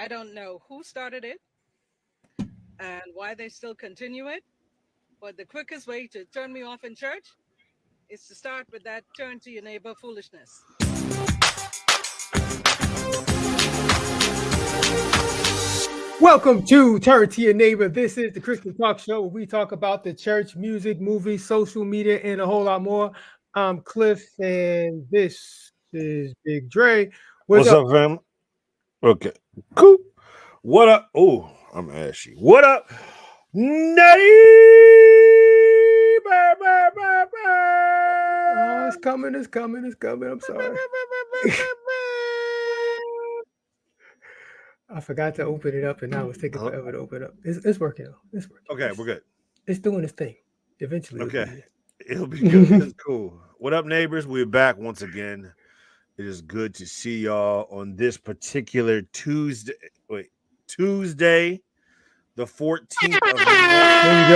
don't know who started it and why they still continue it, but the quickest way to turn me off in church is to start with that turn to your neighbor foolishness. Welcome to Turn to Your Neighbor. This is the Christian Talk Show where we talk about the church, music, movies, social media, and a whole lot more. I'm Cliff, and this is Big Dre. What's up, fam? Okay, cool. What up? Oh, I'm ashy. What up, neighbor? Oh, it's coming. I'm sorry. I forgot to open it up, and now it's taking forever to open up. It's working. It's working. Okay, we're good. It's doing its thing. Eventually, okay, it'll be good. It's cool. What up, neighbors? We're back once again. It is good to see y'all on this particular Tuesday. Tuesday, the 14th of the month. There you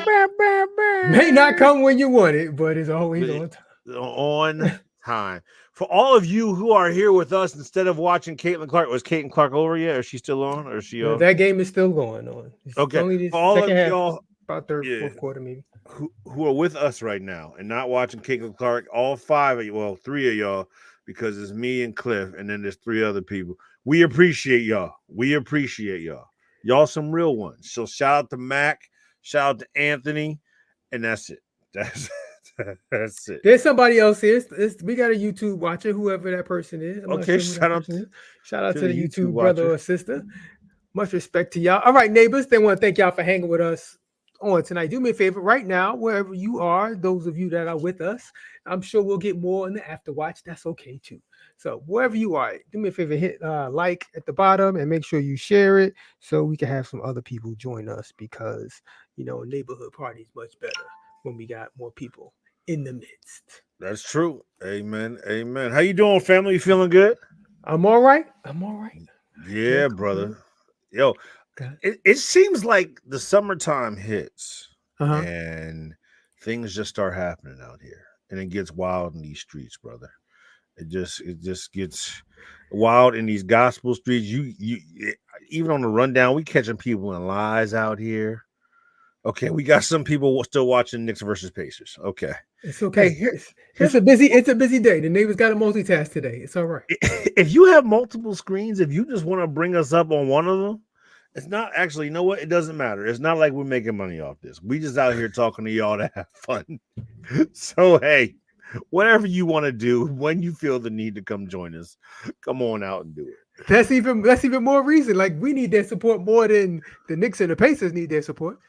go. May not come when you want it, but it's always on time. On time. For all of you who are here with us instead of watching Caitlin Clark, was Caitlin Clark over yet? Is she still on? Or is she on? That game is still going on. It's okay. Only For all of half, y'all, about third, fourth quarter, maybe. Who are with us right now and not watching Caitlin Clark, all five of you, well, three of y'all, because it's me and Cliff, and then there's three other people. We appreciate y'all. Y'all some real ones. So shout out to Mac, shout out to Anthony, and that's it. That's it. There's somebody else here. We got a YouTube watcher, whoever that person is. Okay, shout out to the YouTube brother or sister. Much respect to y'all. All right, neighbors, they want to thank y'all for hanging with us on tonight. Do me a favor right now, wherever you are, those of you that are with us, I'm sure we'll get more in the after watch. That's okay too. So wherever you are, do me a favor, hit like at the bottom and make sure you share it so we can have some other people join us, because neighborhood party is much better when we got more people in the midst. That's true. Amen. How you doing, family? You feeling good? I'm all right. Yeah, brother. Yo, it seems like the summertime hits and things just start happening out here, and it gets wild in these streets, brother. It just gets wild in these gospel streets. You even on the rundown, we catching people in lies out here. Okay, we got some people still watching Knicks versus Pacers. Okay, it's okay. Hey, it's a busy day. The neighbors got to multitask today. It's all right. If you have multiple screens, if you just want to bring us up on one of them, it's not actually. You know what? It doesn't matter. It's not like we're making money off this. We just out here talking to y'all to have fun. So hey, whatever you want to do, when you feel the need to come join us, come on out and do it. That's even more reason. Like, we need their support more than the Knicks and the Pacers need their support.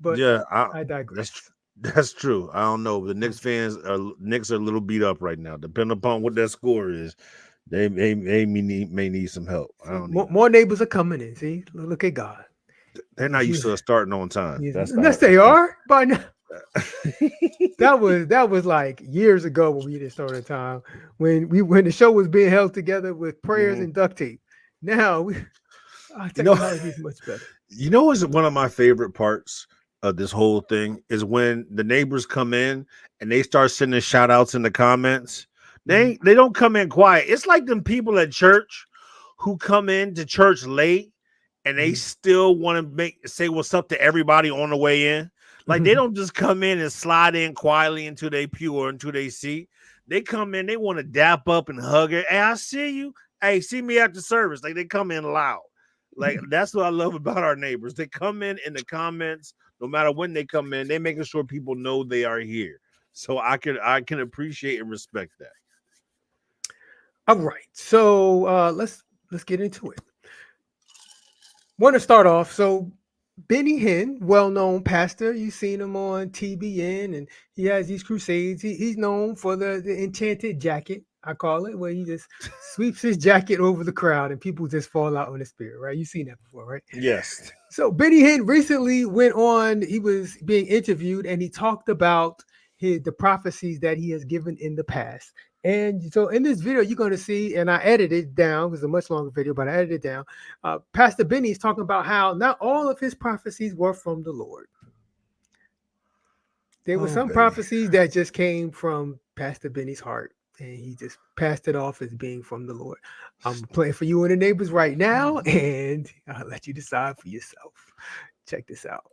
But yeah, I digress. That's true. I don't know. The Knicks are a little beat up right now. Depending upon what that score is, they may need some help. I don't know. More neighbors are coming in. See, look at God. They're not used to starting on time. Yes, they are by now. that was like years ago when we didn't start on time. When the show was being held together with prayers and duct tape. Now technology is much better. You know what's one of my favorite parts of this whole thing is when the neighbors come in and they start sending shout outs in the comments. They don't come in quiet. It's like them people at church who come in to church late and they still want to say what's up to everybody on the way in. Like, they don't just come in and slide in quietly into their pew or into their seat. They come in, they want to dap up and hug it. Hey, I see you. Hey, see me after service. Like, they come in loud. Like, that's what I love about our neighbors. They come in the comments. No matter when they come in, they're making sure people know they are here. So I can appreciate and respect that. All right. So let's get into it. Want to start off. So Benny Hinn, well-known pastor, you've seen him on TBN, and he has these crusades. He's known for the enchanted jacket, I call it, where he just sweeps his jacket over the crowd and people just fall out on the spirit, right? You've seen that before, right? Yes. So Benny Hinn recently went on, he was being interviewed, and he talked about the prophecies that he has given in the past. And so in this video, you're going to see, and I edited it down, it was a much longer video, but I edited it down. Pastor Benny is talking about how not all of his prophecies were from the Lord. There were some prophecies that just came from Pastor Benny's heart and he just passed it off as being from the Lord. I'm playing for you and the neighbors right now, and I'll let you decide for yourself. Check this out.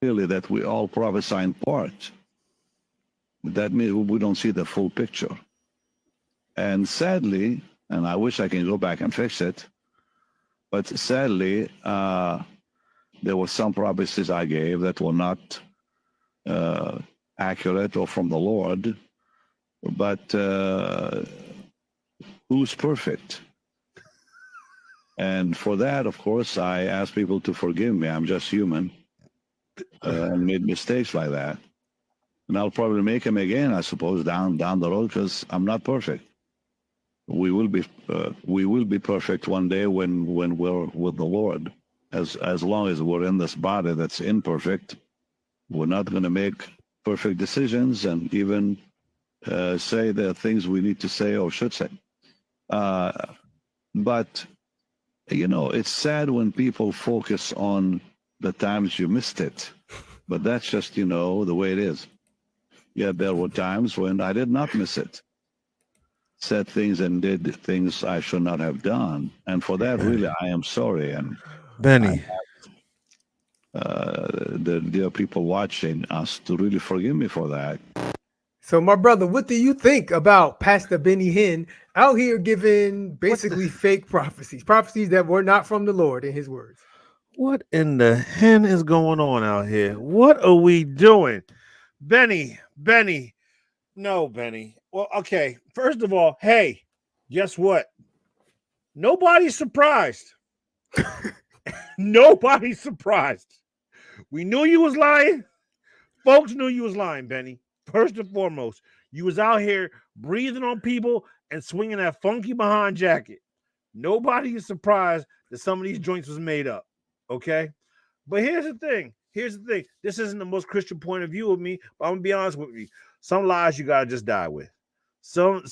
Clearly, that we all prophesy in part. That means we don't see the full picture. And sadly, and I wish I can go back and fix it, but sadly, there were some prophecies I gave that were not accurate or from the Lord. But who's perfect? And for that, of course, I ask people to forgive me. I'm just human and made mistakes like that. And I'll probably make them again, I suppose, down the road, because I'm not perfect. We will be perfect one day when we're with the Lord. As long as we're in this body that's imperfect, we're not going to make perfect decisions and even say the things we need to say or should say. But, you know, it's sad when people focus on the times you missed it. But that's just, you know, the way it is. Yeah, there were times when I did not miss it. Said things and did things I should not have done. And for that, really, I am sorry. And Benny, there are people watching us to really forgive me for that. So, my brother, what do you think about Pastor Benny Hinn out here giving basically fake prophecies that were not from the Lord, in his words? what in the hen is going on out here? What are we doing? Benny, no, Benny. Well, okay. First of all, hey, guess what? Nobody's surprised. Nobody's surprised. We knew you was lying. Folks knew you was lying, Benny. First and foremost, you was out here breathing on people and swinging that funky behind jacket. Nobody is surprised that some of these joints was made up, okay? But here's the thing. This isn't the most Christian point of view of me, but I'm gonna be honest with you. Some lies you gotta just die with. Some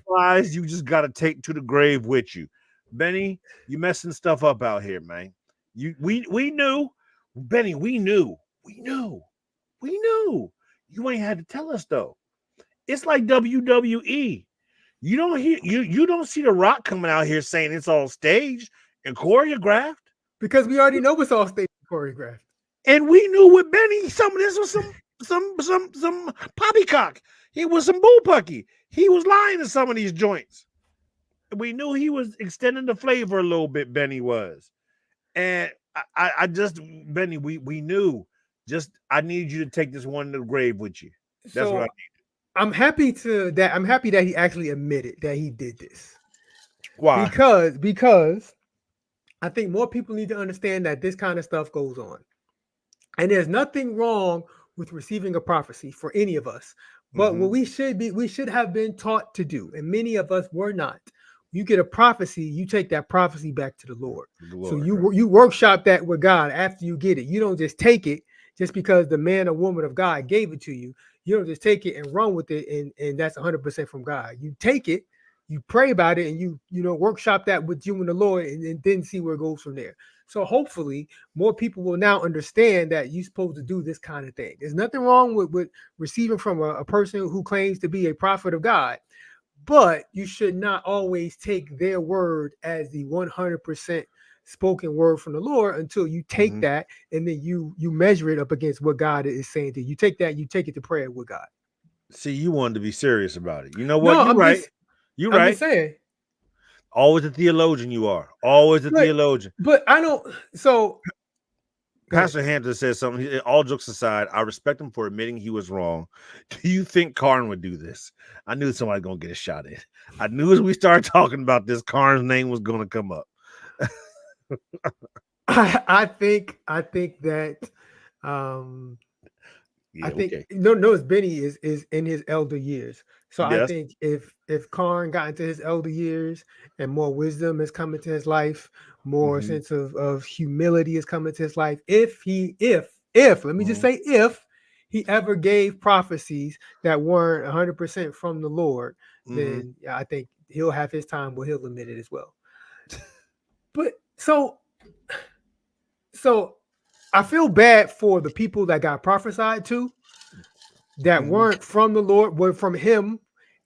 lies you just gotta take to the grave with you. Benny, you messing stuff up out here, man. We knew, Benny. We knew. You ain't had to tell us though. It's like WWE. You don't see The Rock coming out here saying it's all staged and choreographed. Because we already know it's all staged and choreographed. And we knew with Benny, some of this was some poppycock. It was some bullpucky. He was lying to some of these joints. We knew he was extending the flavor a little bit, Benny was. And I just, Benny, we knew. Just, I need you to take this one to the grave with you. That's what I need. I'm happy that he actually admitted that he did this. Why? Because I think more people need to understand that this kind of stuff goes on. And there's nothing wrong with receiving a prophecy for any of us. But what we should have been taught to do, and many of us were not. You get a prophecy, you take that prophecy back to the Lord. So you workshop that with God after you get it. You don't just take it just because the man or woman of God gave it to you. You don't just take it and run with it, and that's 100% from God. You take it, you pray about it, and you workshop that with you and the Lord, and then see where it goes from there. So hopefully more people will now understand that you're supposed to do this kind of thing. There's nothing wrong with receiving from a person who claims to be a prophet of God, but you should not always take their word as the 100% spoken word from the Lord until you take that and then you measure it up against what God is saying to you. You take that, you take it to prayer with God. See, you wanted to be serious about it. You know what? No, You're right. You're right. I'm just saying. Always a theologian you are. Always a theologian. But I don't. So Pastor Hampton says something. All jokes aside, I respect him for admitting he was wrong. Do you think Karn would do this? I knew somebody gonna get a shot at. I knew as we started talking about this, Karn's name was gonna come up. I think that notice Benny is in his elder years. So yes. I think if Karn got into his elder years and more wisdom has come into his life, more sense of humility has come into his life, if let me just say if he ever gave prophecies that weren't 100% from the Lord, then I think he'll have his time where he'll admit it as well. But so I feel bad for the people that got prophesied to that weren't from the Lord, were from him,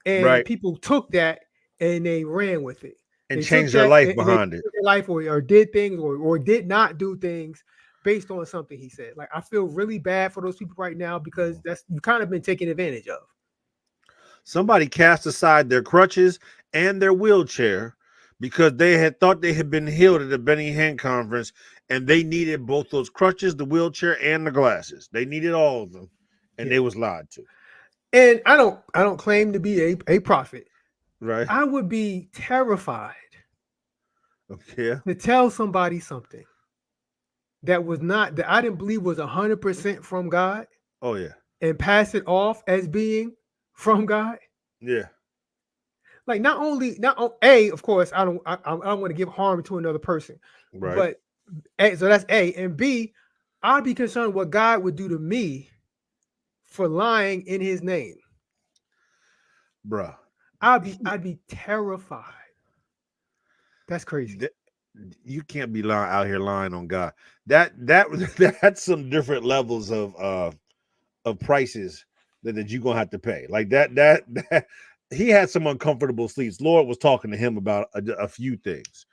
and people took that and they ran with it and they changed took their that life and behind it. their life or did things or did not do things based on something he said. Like, I feel really bad for those people right now because that's you've kind of been taken advantage of. Somebody cast aside their crutches and their wheelchair because they had thought they had been healed at the Benny Hinn conference, and they needed both those crutches, the wheelchair, and the glasses. They needed all of them, and they was lied to. And I don't claim to be a prophet. Right. I would be terrified Okay. to tell somebody something that I didn't believe was 100% from God. Oh yeah. And pass it off as being from God. Yeah. Like, not of course, I don't want to give harm to another person. Right. But so that's A. And B, I'd be concerned what God would do to me for lying in his name. Bruh. I'd be terrified. That's crazy. You can't be out here lying on God. That's some different levels of prices that you're gonna have to pay. Like that he had some uncomfortable sleeps. Lord was talking to him about a few things.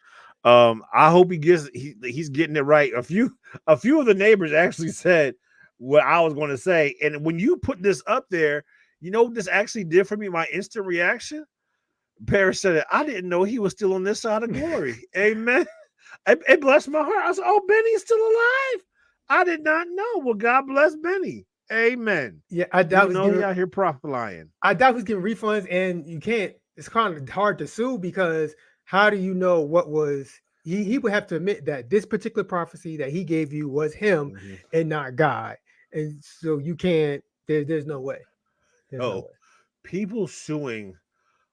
I hope he's getting it right. A few of the neighbors actually said what I was going to say, and when you put this up there, you know what this actually did for me? My instant reaction. Paris said it. I didn't know he was still on this side of glory. Amen. It blessed my heart. I said, "Oh, Benny's still alive. I did not know." Well, God bless Benny. Amen. Yeah, I doubt he out here prophesying. I doubt he's getting refunds, and you can't. It's kind of hard to sue because how do you know what was? He would have to admit that this particular prophecy that he gave you was him and not God, and so you can't. There's no way. No way. People suing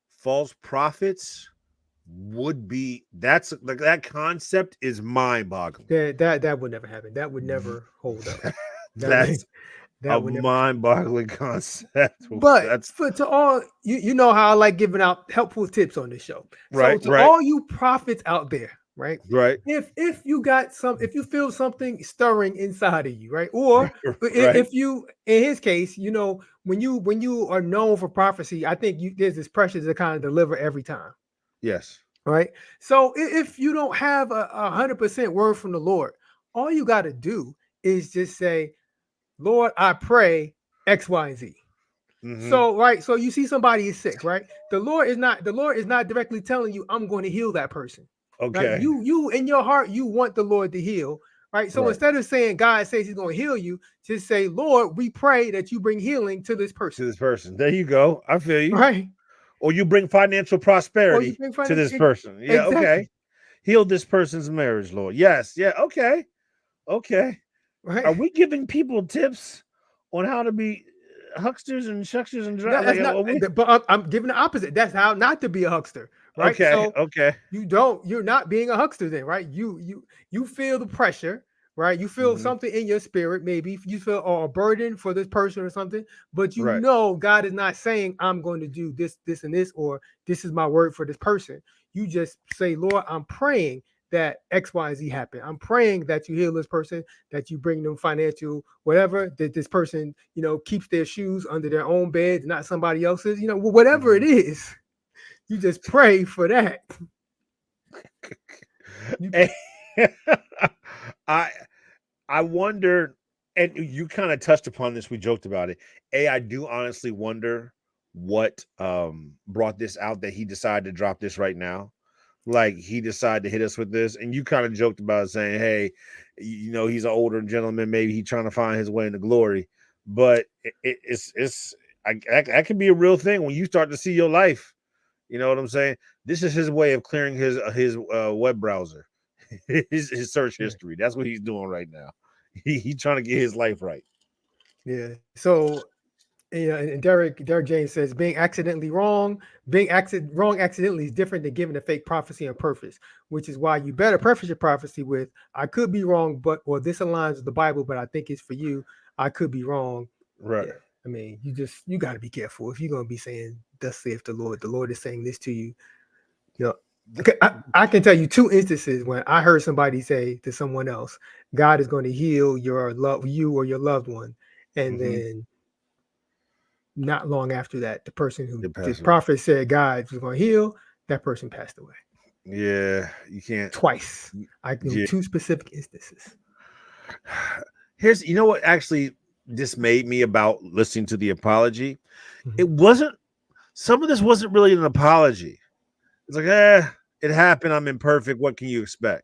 false prophets would be that concept is mind-boggling. That would never happen. That would never hold up. That's a mind-boggling concept. But to all you know how I like giving out helpful tips on this show. Right. So to all you prophets out there, right? Right. If you feel something stirring inside of you, right? Or if you, in his case, you know, when you are known for prophecy, I think there's this pressure to kind of deliver every time. Yes. Right. So if you don't have 100% word from the Lord, all you got to do is just say, Lord, I pray X, Y, and Z. So you see somebody is sick, right? The Lord is not directly telling you, I'm going to heal that person. Okay. Right? You in your heart, you want the Lord to heal, right? So instead of saying God says he's going to heal you, just say, Lord, we pray that you bring healing to this person. There you go. I feel you. Right. Or you bring financial prosperity to this person. Yeah, exactly. Okay. Heal this person's marriage, Lord. Yes. Yeah. Okay. Right. Are we giving people tips on how to be hucksters and shucksters and but I'm giving the opposite. That's how not to be a huckster, right? Okay. You're not being a huckster then, right? You feel the pressure, right? You feel something in your spirit, maybe you feel a burden for this person or something, but you know God is not saying I'm going to do this, and this, or this is my word for this person. You just say, Lord, I'm praying that X, Y, Z happen. I'm praying that you heal this person, that you bring them financial, whatever, that this person, you know, keeps their shoes under their own bed, not somebody else's, you know, whatever it is, you just pray for that. I wonder, and you kind of touched upon this, we joked about it. I do honestly wonder what brought this out that he decided to drop this right now. Like he decided to hit us with this, and you kind of joked about it, saying, "Hey, you know, he's an older gentleman. Maybe he's trying to find his way into glory." But that could be a real thing when you start to see your life. You know what I'm saying? This is his way of clearing his web browser, his search history. That's what he's doing right now. He's trying to get his life right. Yeah. So. Yeah, and Derek James says being accidentally wrong accidentally is different than giving a fake prophecy on purpose, which is why you better preface your prophecy with, I could be wrong, or this aligns with the Bible, but I think it's for you. I could be wrong. Right. Yeah. I mean, you got to be careful if you're going to be saying, thus saith the Lord is saying this to you. You know, I can tell you 2 instances when I heard somebody say to someone else, God is going to heal you or your loved one. And then not long after that, the person who They the passed away. prophet said God was going to heal, that person passed away Yeah, you can't. twice. I know Yeah. 2 specific instances. You know what actually dismayed me about listening to the apology? Mhm. It wasn't, some of this wasn't really an apology. It's like, it happened. I'm imperfect. What can you expect?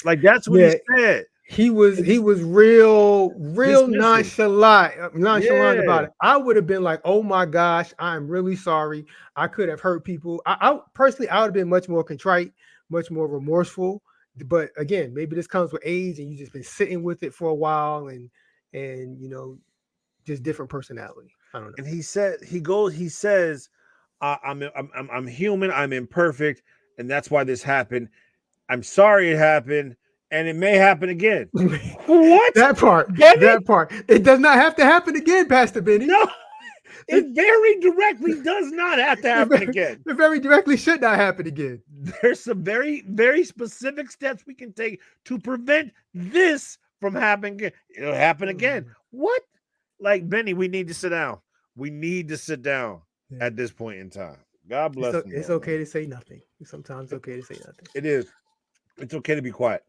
Like, that's what he said. He was real Dismissive. nonchalant about Yeah. it. I would have been like, oh my gosh, I'm really sorry. I could have hurt people. I personally, I would have been much more contrite, much more remorseful. But again, maybe this comes with age and you just been sitting with it for a while and you know, just different personality. I don't know. And he says, I'm human, I'm imperfect, and that's why this happened. I'm sorry it happened, and it may happen again. What? That part. It does not have to happen again, Pastor Benny. No, it very directly does not have to happen again. It very directly should not happen again. There's some very, very specific steps we can take to prevent this from happening again. It'll happen again. What? Like, Benny, we need to sit down. We need to sit down at this point in time. God bless him. It's okay to say nothing. Sometimes it's okay to say nothing. It is. It's okay to be quiet.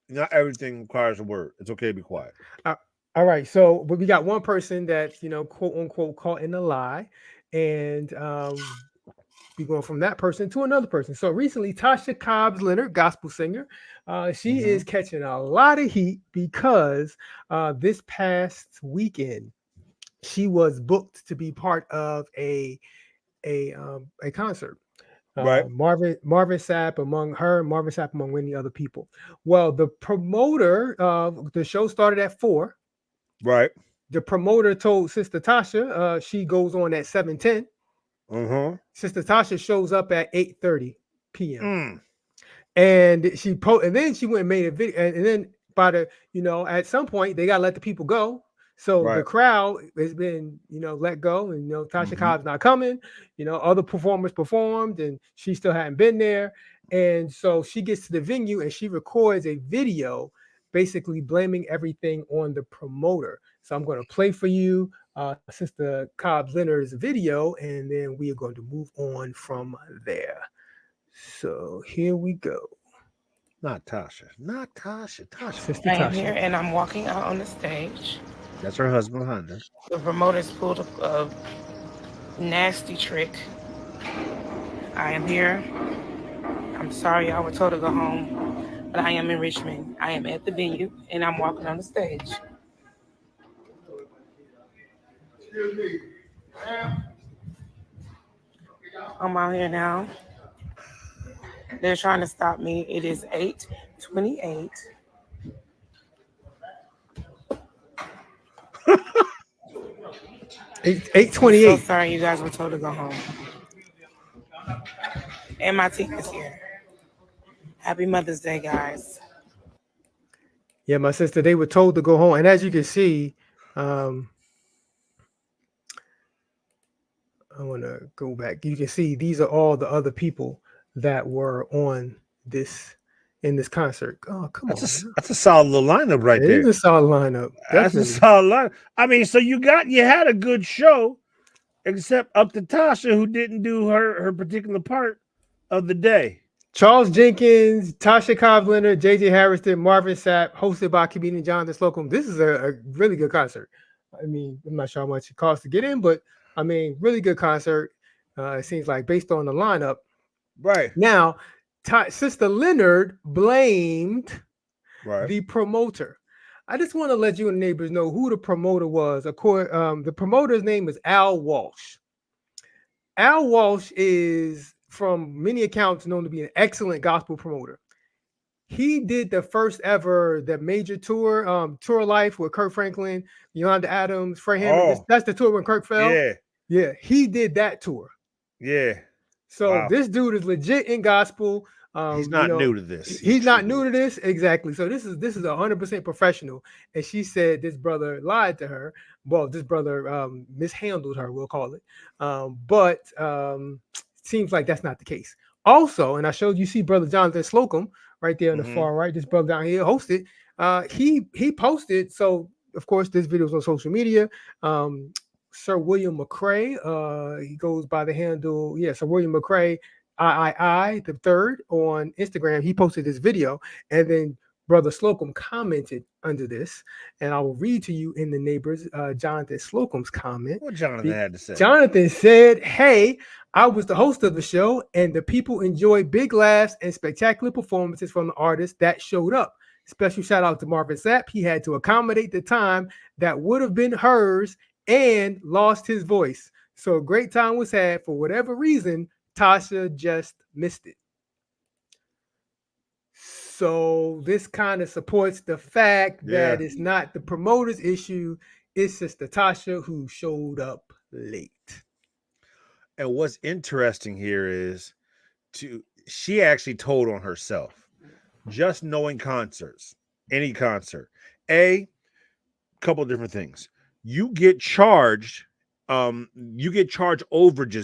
Not everything requires a word. It's okay to be quiet. All right. So, but we got one person that's, you know, quote unquote, caught in a lie. And we going from that person to another person. So recently, Tasha Cobbs Leonard, gospel singer, she is catching a lot of heat because this past weekend, she was booked to be part of a concert. Right. Marvin Sapp among many other people. Well, the promoter of the show started at 4. Right. The promoter told Sister Tasha she goes on at 7:10. Sister Tasha shows up at 8:30 p.m. And and then she went and made a video. And then by the, you know, at some point they gotta let the people go. So the crowd has been, you know, let go, and, you know, Tasha Cobb's not coming. You know, other performers performed, and she still hadn't been there. And so she gets to the venue and she records a video, basically blaming everything on the promoter. So I'm going to play for you Sister Cobbs Leonard's video, and then we are going to move on from there. So here we go. Not Tasha. Sister I am Tasha. here and I'm walking out on the stage. That's her husband, Honda. The promoters pulled a nasty trick. I am here. I'm sorry I was told to go home, but I am in Richmond. I am at the venue and I'm walking on the stage. I'm out here now. They're trying to stop me. It is 8:28. Eight 28. So sorry you guys were told to go home. And my team is here. Happy Mother's Day, guys. Yeah, my sister, they were told to go home. And as you can see, I want to go back. You can see these are all the other people that were on in this concert. Oh, come on. That's a solid little lineup right there. It is a solid lineup. That's a solid lineup. I mean, so you had a good show, except up to Tasha, who didn't do her particular part of the day. Charles Jenkins, Tasha Cobbs Leonard, J.J. Harrison, Marvin Sapp, hosted by comedian Jonathan Slocum. This is a really good concert. I mean, I'm not sure how much it costs to get in, but I mean, really good concert. It seems like based on the lineup. Right. Now, Sister Leonard blamed the promoter. I just want to let you and neighbors know who the promoter was. The promoter's name is Al Walsh. Al Walsh is, from many accounts, known to be an excellent gospel promoter. He did the first ever, the major tour, Tour of Life with Kirk Franklin, Yolanda Adams, Fred Hammond. That's the tour when Kirk fell. Yeah, he did that tour. Yeah. So this dude is legit in gospel. He's not new to this. He's not new to this. Exactly. So this is 100% professional. And she said this brother lied to her. Well, this brother mishandled her, we'll call it. But seems like that's not the case. Also, and I showed you, see Brother Jonathan Slocum right there on the far right. This brother down here hosted. He posted. So of course this video is on social media. Sir William McCrae. He goes by the handle, Sir William McCrae, III the third on Instagram. He posted this video, and then Brother Slocum commented under this, and I will read to you in the neighbors Jonathan Slocum's comment. What Jonathan had to say? Jonathan said, "Hey, I was the host of the show, and the people enjoyed big laughs and spectacular performances from the artists that showed up. Special shout out to Marvin Sapp. He had to accommodate the time that would have been hers and lost his voice. So a great time was had. For whatever reason, Tasha just missed it." So this kind of supports the fact that it's not the promoter's issue. It's just the Tasha who showed up late. And what's interesting here is she actually told on herself. Just knowing concerts, any concert, a couple of different things. You get charged overages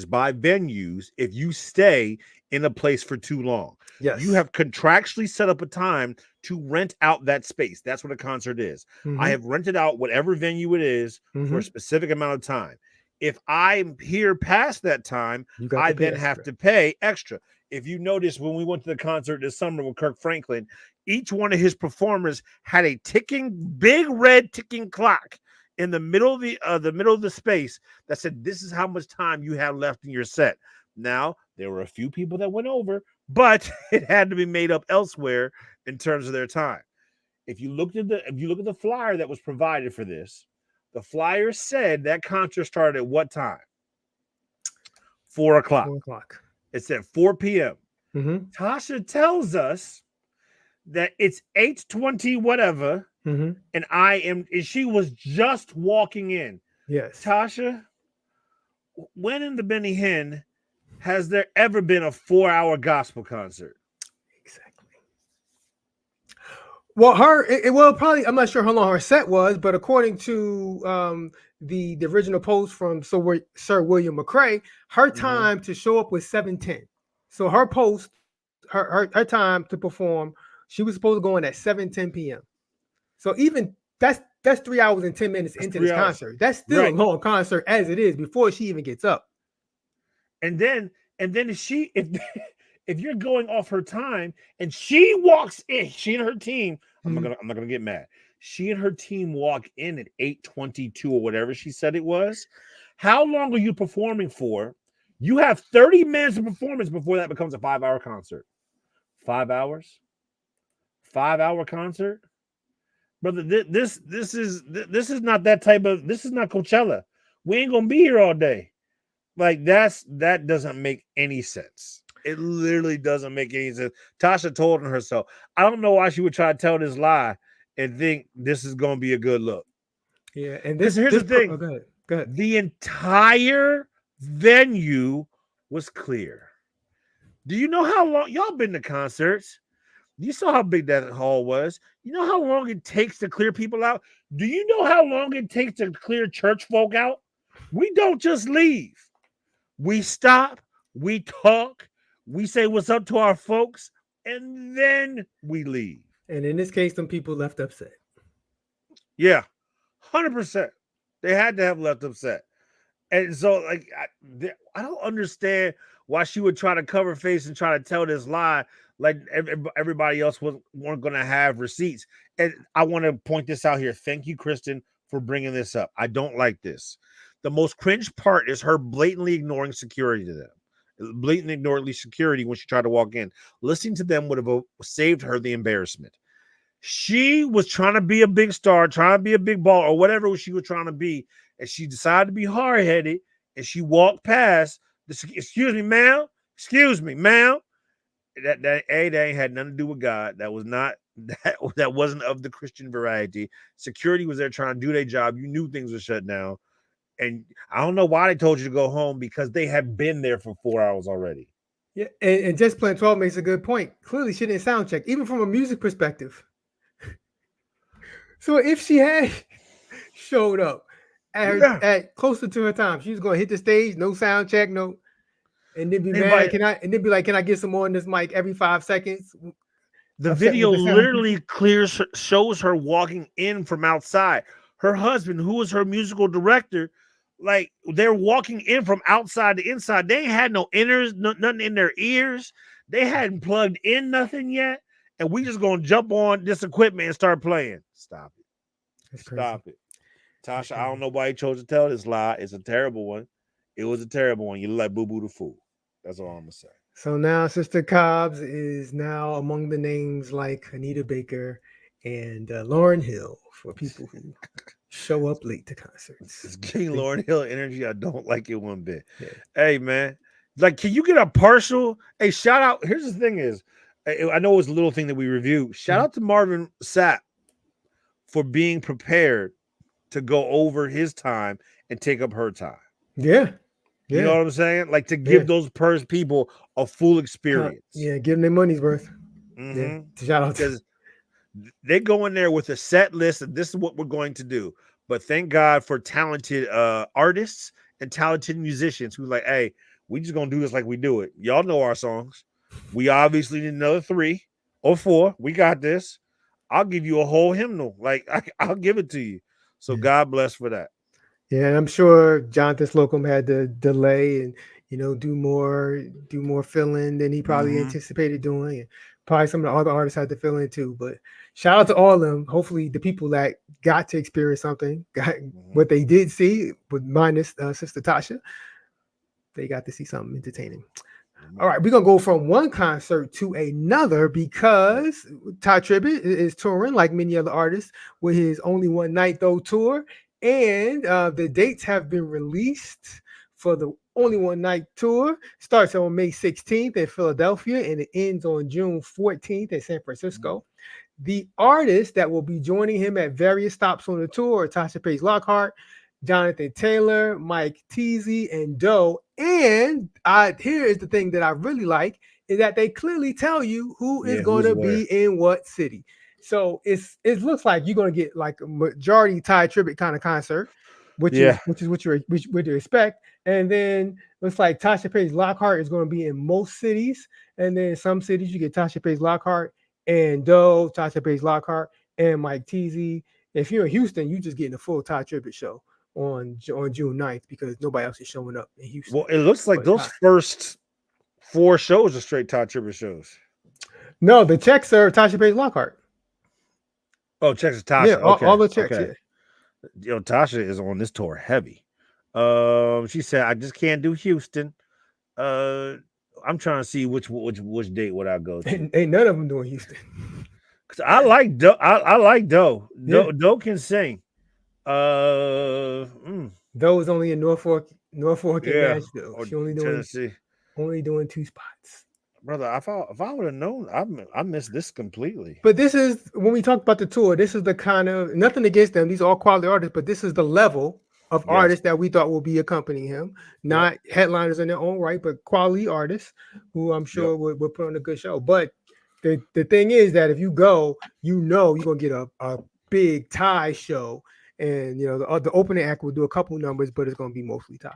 by venues if you stay in a place for too long. Yes. You have contractually set up a time to rent out that space. That's what a concert is. I have rented out whatever venue it is for a specific amount of time. If I'm here past that time, I then have to pay extra. If you notice, when we went to the concert this summer with Kirk Franklin, each one of his performers had a big red ticking clock in the middle of the space that said, "This is how much time you have left in your set." Now, there were a few people that went over, but it had to be made up elsewhere in terms of their time. If you look at the flyer that was provided for this, the flyer said that concert started at what time? 4 o'clock. 4 o'clock. It said 4 p.m. Tasha tells us that it's 8:20 whatever, and she was just walking in. Yes. Tasha, when in the Benny Hinn has there ever been a 4-hour gospel concert? Exactly. Well, probably, I'm not sure how long her set was, but according to the original post from Sir William McCrae, her time to show up was 7:10. So her post, her time to perform, she was supposed to go in at 7:10 p.m. So even that's 3 hours and 10 minutes into this concert. That's still a long concert as it is before she even gets up. And then if you're going off her time and she walks in, she and her team, I'm not gonna get mad. She and her team walk in at 8:22 or whatever she said it was. How long are you performing for? You have 30 minutes of performance before that becomes a 5-hour concert. 5 hours? 5-hour concert? Brother, this is not that type of, this is not Coachella. We ain't gonna be here all day. Like that doesn't make any sense. It literally doesn't make any sense. Tasha told on herself. I don't know why she would try to tell this lie and think this is gonna be a good look. Yeah, and here's the thing. Go ahead. The entire venue was clear. Do you know how long y'all been to concerts? You saw how big that hall was. You know how long it takes to clear people out? Do you know how long it takes to clear church folk out? We don't just leave. We stop, we talk, we say what's up to our folks, and then we leave. And in this case, some people left upset. Yeah, 100%. They had to have left upset. And so, like, I don't understand why she would try to cover face and try to tell this lie like everybody else weren't going to have receipts. And I want to point this out here. Thank you, Kristen, for bringing this up. I don't like this. The most cringe part is her blatantly ignoring security to them. Blatantly ignoring security when she tried to walk in. Listening to them would have saved her the embarrassment. She was trying to be a big star, trying to be a big ball, or whatever she was trying to be, and she decided to be hard-headed, and she walked past. Excuse me, ma'am. That ain't had nothing to do with God. That was not that wasn't of the Christian variety. Security was there trying to do their job. You knew things were shut down, and I don't know why they told you to go home, because they had been there for 4 hours already. Yeah, and Just Plan 12 makes a good point. Clearly, she didn't sound check, even from a music perspective. So if she had showed up at closer to her time, she was going to hit the stage, no sound check, no, and then be mad. Can I get some more on this mic every 5 seconds? The video literally shows her walking in from outside. Her husband, who was her musical director, Like they're walking in from outside to inside. They ain't had no inners, nothing in their ears. They hadn't plugged in nothing yet. And we just gonna jump on this equipment and start playing. Stop it. That's Stop crazy. it. Tasha, I don't know why you chose to tell this lie. It's a terrible one. It was a terrible one. You look like Boo Boo the Fool. That's all I'm gonna say. So now Sister Cobbs is now among the names like Anita Baker and Lauryn Hill for people who show up late to concerts. It's giving Lauryn Hill energy. I don't like it one bit. Yeah. Hey, man. Like, can you get a partial? Hey, shout out. Here's the thing is, I know it's a little thing that we review. Shout out to Marvin Sapp for being prepared to go over his time and take up her time. Yeah. You know what I'm saying? Like to give those people a full experience. Yeah, give them their money's worth. Mm-hmm. Yeah. Shout out because they go in there with a set list and this is what we're going to do. But thank God for talented artists and talented musicians who like, hey, we just gonna do this like we do it. Y'all know our songs. We obviously need another 3 or 4. We got this. I'll give you a whole hymnal. Like I'll give it to you. So God bless for that. Yeah, and I'm sure Jonathan Slocum had to delay and do more fill-in than he probably anticipated doing. And probably some of the other artists had to fill in too. But shout out to all of them. Hopefully the people that got to experience something, got what they did see, with minus Sister Tasha, they got to see something entertaining. All right, we're going to go from one concert to another because Tye Tribbett is touring like many other artists with his Only One Night Though tour. And the dates have been released for the Only One Night tour. Starts on May 16th in Philadelphia and it ends on June 14th in San Francisco. The artists that will be joining him at various stops on the tour are Tasha Paige Lockhart, Jonathan Taylor, Mike Teasy, and Doe. And here is the thing that I really like is that they clearly tell you who is going to be in what city. So it looks like you're going to get like a majority Tye Tribbett kind of concert, which is what you expect. And then looks like Tasha Paige Lockhart is going to be in most cities. And then some cities you get Tasha Paige Lockhart and Doe, Tasha Paige Lockhart, and Mike Teasy. If you're in Houston, you just getting a full Tye Tribbett show on June 9th because nobody else is showing up in Houston. Well, it looks like those first 4 shows are straight Tye Tribbett shows. No, the checks are Tasha Paige Lockhart. Oh, checks are Tasha. Yeah, okay. all the checks. Okay. Yeah. Tasha is on this tour heavy. She said, "I just can't do Houston." I'm trying to see which date would I go to. Ain't none of them doing Houston. Cause I like Doe. I like Doe. Doe can sing. Doe is only in Norfolk and Nashville. She only doing Tennessee. Only doing 2 spots. Brother, if I would have known, I missed this completely. But this is when we talk about the tour. This is the kind of nothing against them; these are all quality artists. But this is the level of artists that we thought will be accompanying him. Not headliners in their own right, but quality artists who I'm sure would put on a good show. But the thing is that if you go, you're gonna get a big Tye show, and the opening act will do a couple numbers, but it's gonna be mostly Tye.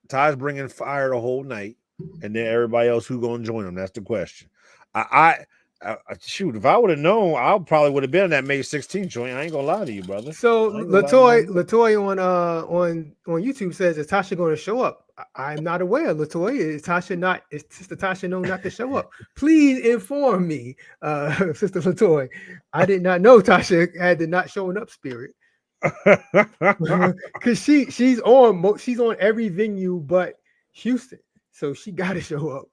Tye's bringing fire the whole night. And then everybody else who gonna join them? That's the question. I shoot, if I would have known, I probably would have been in that May 16th joint. I ain't gonna lie to you, brother. So Latoya on YouTube says, "Is Tasha going to show up?" I'm not aware. Latoya, is Sister Tasha known not to show up? Please inform me, Sister Latoya. I did not know Tasha had the not showing up spirit. Because she's on every venue but Houston. So she got to show up.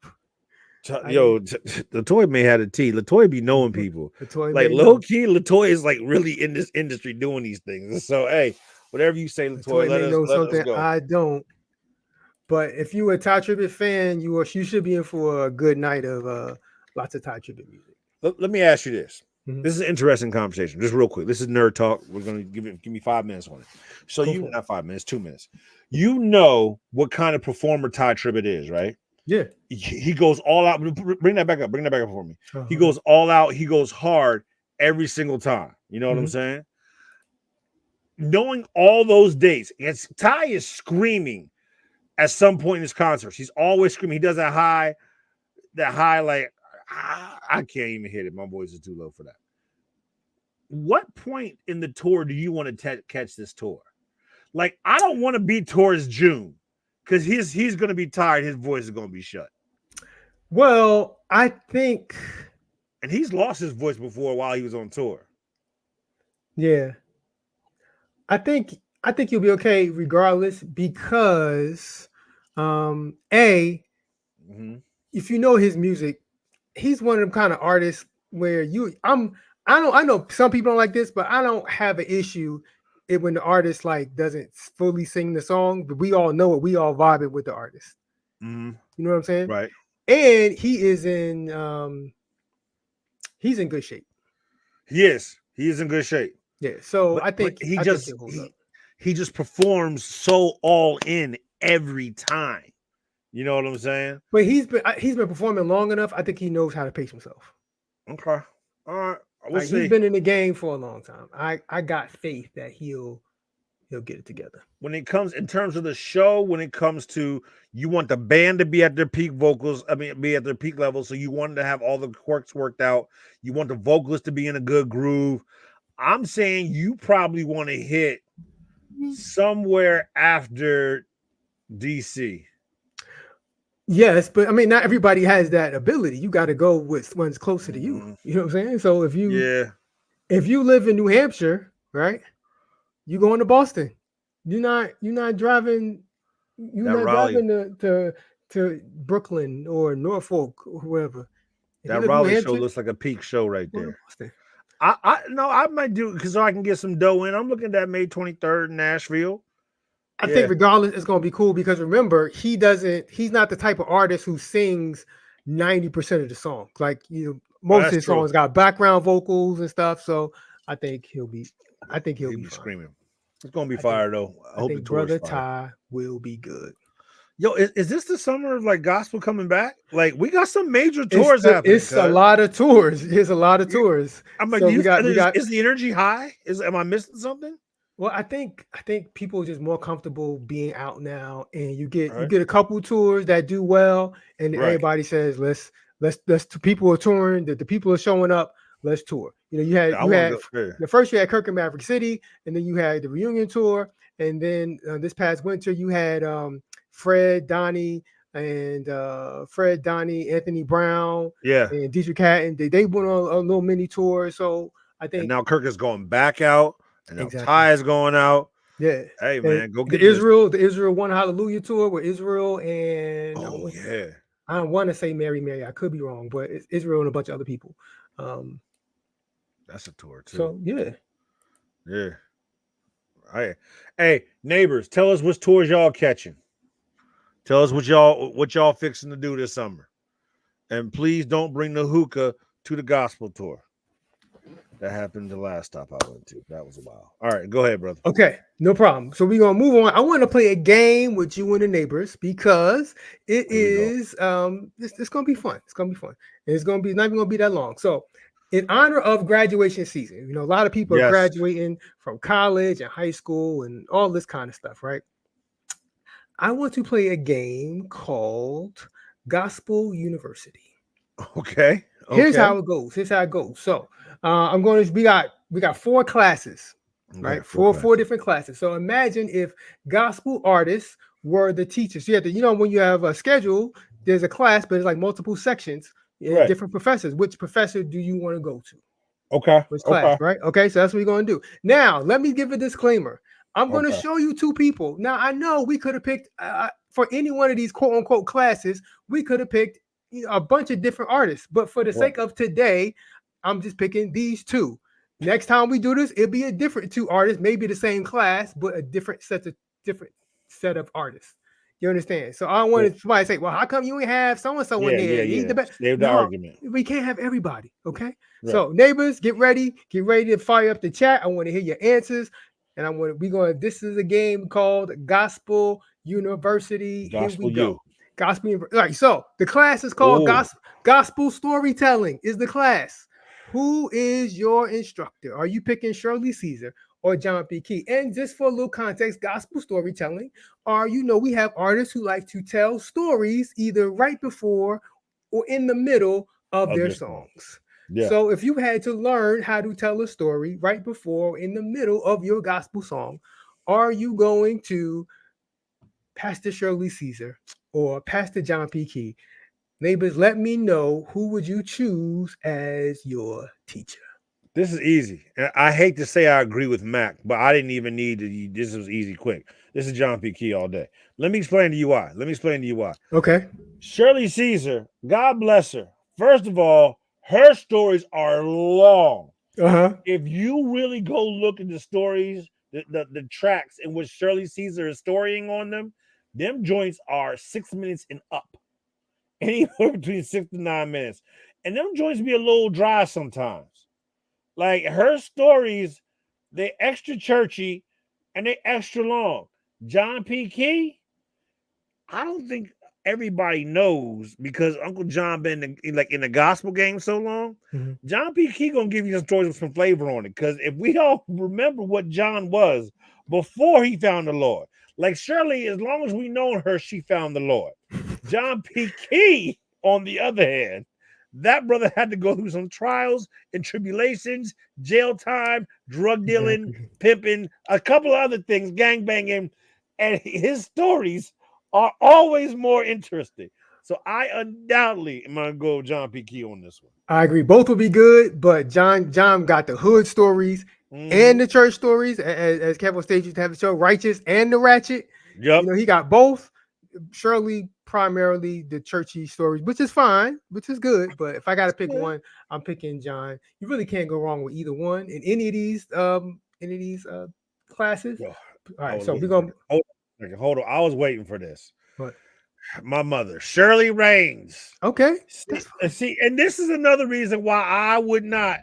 Latoya may have a T. Latoya be knowing people. Like low key, Latoya is like really in this industry doing these things. So hey, whatever you say, Latoya, let us go. I don't. But if you a Tye Tribbett fan, you should be in for a good night of lots of Tye Tribbett music. Let me ask you this. This is an interesting conversation. Just real quick. This is nerd talk. We're gonna give me 5 minutes on it. So not 5 minutes, 2 minutes. You know what kind of performer Tye Tribbett is, right? Yeah. He goes all out. Bring that back up. Bring that back up for me. He goes all out. He goes hard every single time. You know what I'm saying? Knowing all those dates, Tye is screaming at some point in his concerts. He's always screaming. He does that high like I can't even hit it. My voice is too low for that. What point in the tour do you want to catch this tour? Like, I don't want to be towards June because he's going to be tired. His voice is going to be shut. Well, I think, and he's lost his voice before while he was on tour. Yeah, I think you'll be okay regardless because, a, if you know his music, he's one of them kind of artists where I know some people don't like this, but I don't have an issue when the artist like doesn't fully sing the song, but we all know it. We all vibing with the artist. You know what I'm saying? Right. And he's in good shape. He is in good shape. Yeah. So but, I think he just performs so all in every time. You know what I'm saying? But he's been performing long enough. I think he knows how to pace himself. Okay. All right. He's been in the game for a long time. I got faith that he'll get it together. When it comes in terms of the show, when it comes to you want the band to be at their peak vocals, be at their peak level. So you want to have all the quirks worked out. You want the vocalists to be in a good groove. I'm saying you probably want to hit somewhere after DC. Yes, but I mean, not everybody has that ability. You got to go with one's closer to you. You know what I'm saying? So if you live in New Hampshire, right, you going to Boston. You're not driving. You're not driving to Brooklyn or Norfolk or wherever. That Raleigh show looks like a peak show right there. I might do because I can get some dough in. I'm looking at that May 23rd in Nashville. I think regardless, it's going to be cool because remember, he's not the type of artist who sings 90% of the song. Like, most of his songs got background vocals and stuff. So I think he'll be screaming. It's going to be fire though. I hope the Brother Tye will be good. Yo, is this the summer of like gospel coming back? Like we got some major tours happening. It's a lot of tours. It's a lot of tours. I'm like, is the energy high? Am I missing something? Well, I think people are just more comfortable being out now, and you get a couple tours that do well, and everybody says let's people are touring, the people are showing up, let's tour. You had the first year at Kirk and Maverick City, and then you had the reunion tour, and then this past winter you had Fred, Donnie, Anthony Brown, and Dietrich Hatton. They went on a little mini tour, so I think now Kirk is going back out. And now Tye is going out. Yeah. Hey man, go get the Israel One Hallelujah tour with Israel and I don't want to say Mary. I could be wrong, but it's Israel and a bunch of other people. That's a tour too. So yeah. Hey, neighbors, tell us which tours y'all catching. Tell us what y'all fixing to do this summer. And please don't bring the hookah to the gospel tour. That happened the last stop I went to. That was a while. All right, go ahead, brother. Okay, no problem. So we're gonna move on. I want to play a game with you and the neighbors because it's gonna be fun. It's gonna be fun. And it's not even gonna be that long. So, in honor of graduation season, a lot of people are graduating from college and high school and all this kind of stuff, right? I want to play a game called Gospel University. Okay. Here's how it goes. So we got 4 classes, right? Four different classes. So imagine if gospel artists were the teachers. You have to, when you have a schedule, there's a class, but it's like multiple sections, different professors. Which professor do you want to go to? Okay. Which class, right? Okay, so that's what we're going to do. Now, let me give a disclaimer. I'm going to show you 2 people. Now, I know we could have picked, for any one of these quote-unquote classes, we could have picked a bunch of different artists. But for the sake of today, I'm just picking these 2. Next time we do this, it'll be a different 2 artists, maybe the same class, but a different set of artists. You understand? So I don't want somebody to say, well, how come you ain't have so-and-so in there? He's the best. Save the argument. We can't have everybody, okay? Right. So neighbors, get ready to fire up the chat. I want to hear your answers. And this is a game called Gospel University. Here we go. Gospel University. All right, so the class is called Gospel Storytelling is the class. Who is your instructor? Are you picking Shirley Caesar or John P. Key? And just for a little context, gospel storytelling we have artists who like to tell stories either right before or in the middle of their songs. Yeah. So if you had to learn how to tell a story right before or in the middle of your gospel song, Are you going to Pastor Shirley Caesar or Pastor John P. Key? Neighbors, let me know, who would you choose as your teacher? This is easy. I hate to say I agree with Mac, but I didn't even need to. This was easy, quick. This is John P. Key all day. Let me explain to you why. Okay. Shirley Caesar, God bless her. First of all, her stories are long. Uh-huh. If you really go look at the stories, the tracks in which Shirley Caesar is storying on them joints are 6 minutes and up. Anywhere between 6 to 9 minutes. And them joints be a little dry sometimes. Like, her stories, they extra churchy and they extra long. John P. Key, I don't think everybody knows, because Uncle John been in the gospel game so long. Mm-hmm. John P. Key gonna give you some stories with some flavor on it. Because if we all remember what John was before he found the Lord, like Shirley, as long as we known her, she found the Lord. John P. Key, on the other hand, that brother had to go through some trials and tribulations, jail time, drug dealing, pimping, a couple of other things, gang banging, and his stories are always more interesting. So I undoubtedly am going to go John P. Key on this one. I agree. Both would be good, but John got the hood stories and the church stories, as Kevin Stage used to have the show, Righteous and the Ratchet. Yep. He got both. Shirley primarily the churchy stories, which is fine, which is good. But if I got to pick one, I'm picking John. You really can't go wrong with either one in any of these classes. Oh, all right, so we're gonna hold on. I was waiting for this. What? My mother, Shirley Raines. Okay. See, and this is another reason why I would not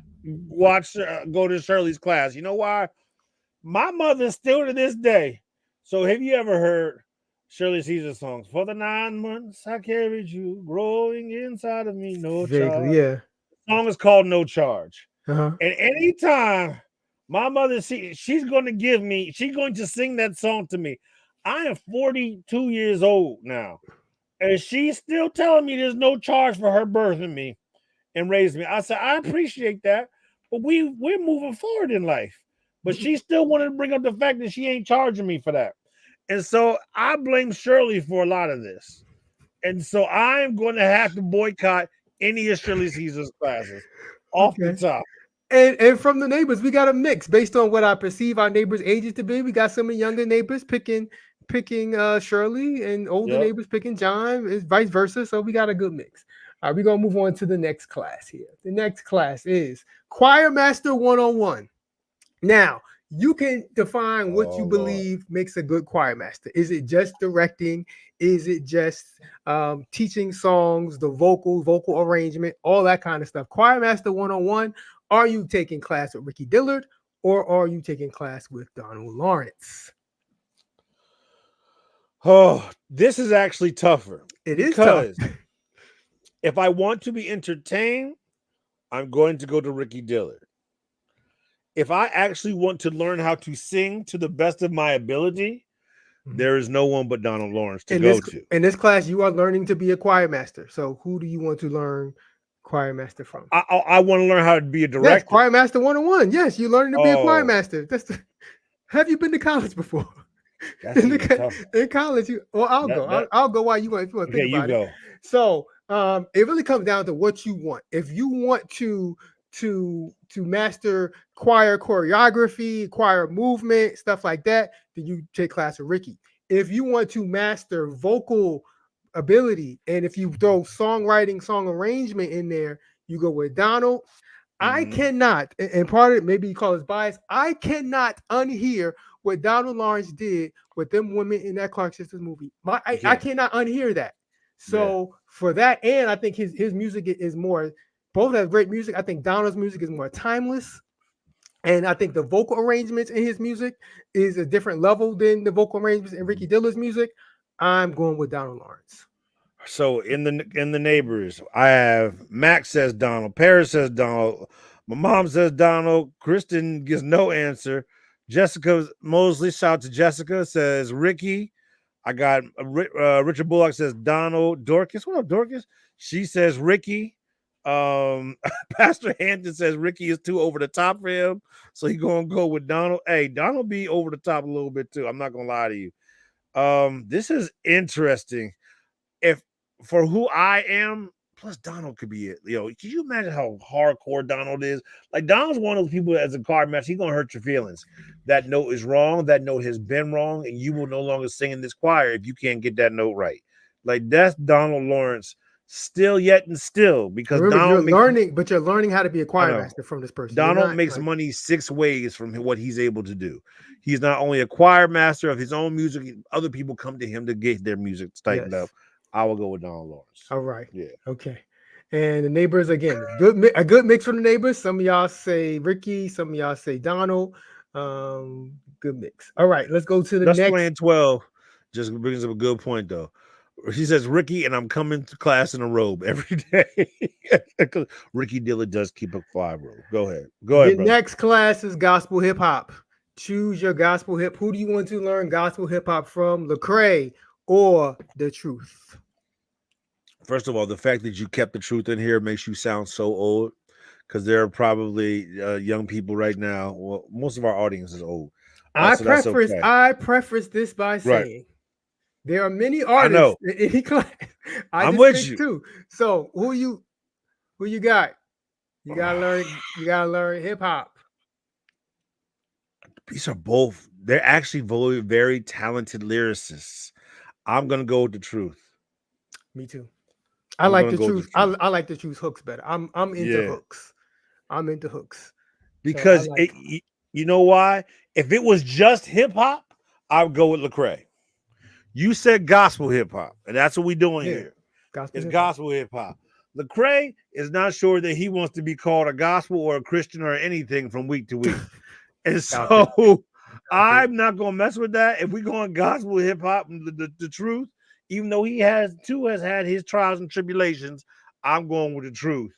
go to Shirley's class. You know why? My mother still to this day. So have you ever heard Shirley Caesar songs? For the 9 months I carried you, growing inside of me, no charge. Yeah. The song is called No Charge. Uh-huh. And anytime my mother she's going to sing that song to me. I am 42 years old now, and she's still telling me there's no charge for her birthing me and raising me. I said, I appreciate that, but we're moving forward in life. But she still wanted to bring up the fact that she ain't charging me for that. And so I blame Shirley for a lot of this. And so I'm going to have to boycott any of Shirley Caesar's classes off the top. And from the neighbors, we got a mix based on what I perceive our neighbors' ages to be. We got some of the younger neighbors picking Shirley, and older neighbors picking John, is vice versa. So we got a good mix. All right, we're gonna move on to the next class here. The next class is Choir Master 101. Now, you can define what you believe makes a good choir master. Is it just directing? Is it just teaching songs, the vocal arrangement, all that kind of stuff? Choir Master 101. Are you taking class with Ricky Dillard, or are you taking class with Donald Lawrence? Oh, this is actually tougher. It is tough. If I want to be entertained, I'm going to go to Ricky Dillard. If I actually want to learn how to sing to the best of my ability, there is no one but Donald Lawrence to go to. In this class, you are learning to be a choir master. So who do you want to learn choir master from? I want to learn how to be a director. Yes, choir master 101. Yes, you're learning to be a choir master. Have you been to college before? In college, I'll go while you want. If you want to think about it. So it really comes down to what you want. If you want to master choir choreography, choir movement, stuff like that, then you take class with Ricky. If you want to master vocal ability, and if you throw songwriting, song arrangement in there, you go with Donald. I cannot, and part of it, maybe you call it bias, I cannot unhear what Donald Lawrence did with them women in that Clark Sisters movie. I cannot unhear that. So for that, and I think his music is more, both have great music. I think Donald's music is more timeless. And I think the vocal arrangements in his music is a different level than the vocal arrangements in Ricky Dillard's music. I'm going with Donald Lawrence. So in the neighbors, I have Max says Donald, Paris says Donald, my mom says Donald, Kristen gives no answer. Jessica Mosley, shout out to Jessica, says Ricky. I got Richard Bullock says Donald. Dorcas, what up, Dorcas? She says Ricky. Pastor Hampton says Ricky is too over the top for him, so he gonna go with Donald. Hey, Donald be over the top a little bit too. I'm not gonna lie to you. This is interesting. If for who I am, plus Donald could be it. Can you imagine how hardcore Donald is? Like Donald's one of those people as a card match, he's gonna hurt your feelings. That note is wrong. That note has been wrong, and you will no longer sing in this choir if you can't get that note right. Like that's Donald Lawrence. Still, yet, and still, because remember, Donald you're learning how to be a choir master from this person. Donald makes money 6 ways from what he's able to do. He's not only a choir master of his own music, other people come to him to get their music tightened up. I will go with Donald Lawrence. All right. Yeah. Okay. And the neighbors again, a good mix from the neighbors. Some of y'all say Ricky, some of y'all say Donald. Good mix. All right, let's go to the next. Playing 12 just brings up a good point though. She says Ricky, and I'm coming to class in a robe every day. Because Ricky Dillard does keep a fly robe. Go ahead. The next class is gospel hip hop. Choose your gospel hip. Who do you want to learn gospel hip hop from? Lecrae or The Truth? First of all, the fact that you kept The Truth in here makes you sound so old, because there are probably young people right now. Well, most of our audience is old. I preface this by saying there are many artists in any class. I'm with you too. So who you got? You gotta learn hip hop. These are both. They're actually very, very talented lyricists. I'm gonna go with The Truth. Me too. I like The Truth. I like The Truth hooks better. I'm into hooks. I'm into hooks because so you know why? If it was just hip hop, I would go with Lecrae. You said gospel hip hop, and that's what we're doing here. Gospel hip hop. Lecrae is not sure that he wants to be called a gospel or a Christian or anything from week to week. And so I'm not going to mess with that. If we go on gospel hip hop, the Truth, even though he has had his trials and tribulations, I'm going with The Truth.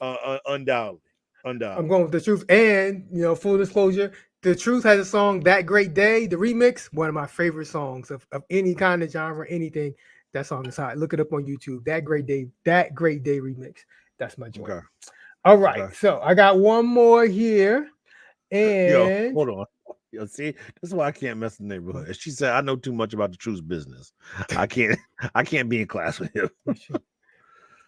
Undoubtedly. I'm going with The Truth. And, full disclosure, The Truth has a song, That Great Day, the remix, one of my favorite songs of any kind of genre, anything. That song is hot. Look it up on YouTube. That Great Day remix. That's my joint. Okay. All right. So I got one more here. And hold on. See, this is why I can't mess in the neighborhood. She said, I know too much about The Truth's business. I can't be in class with him.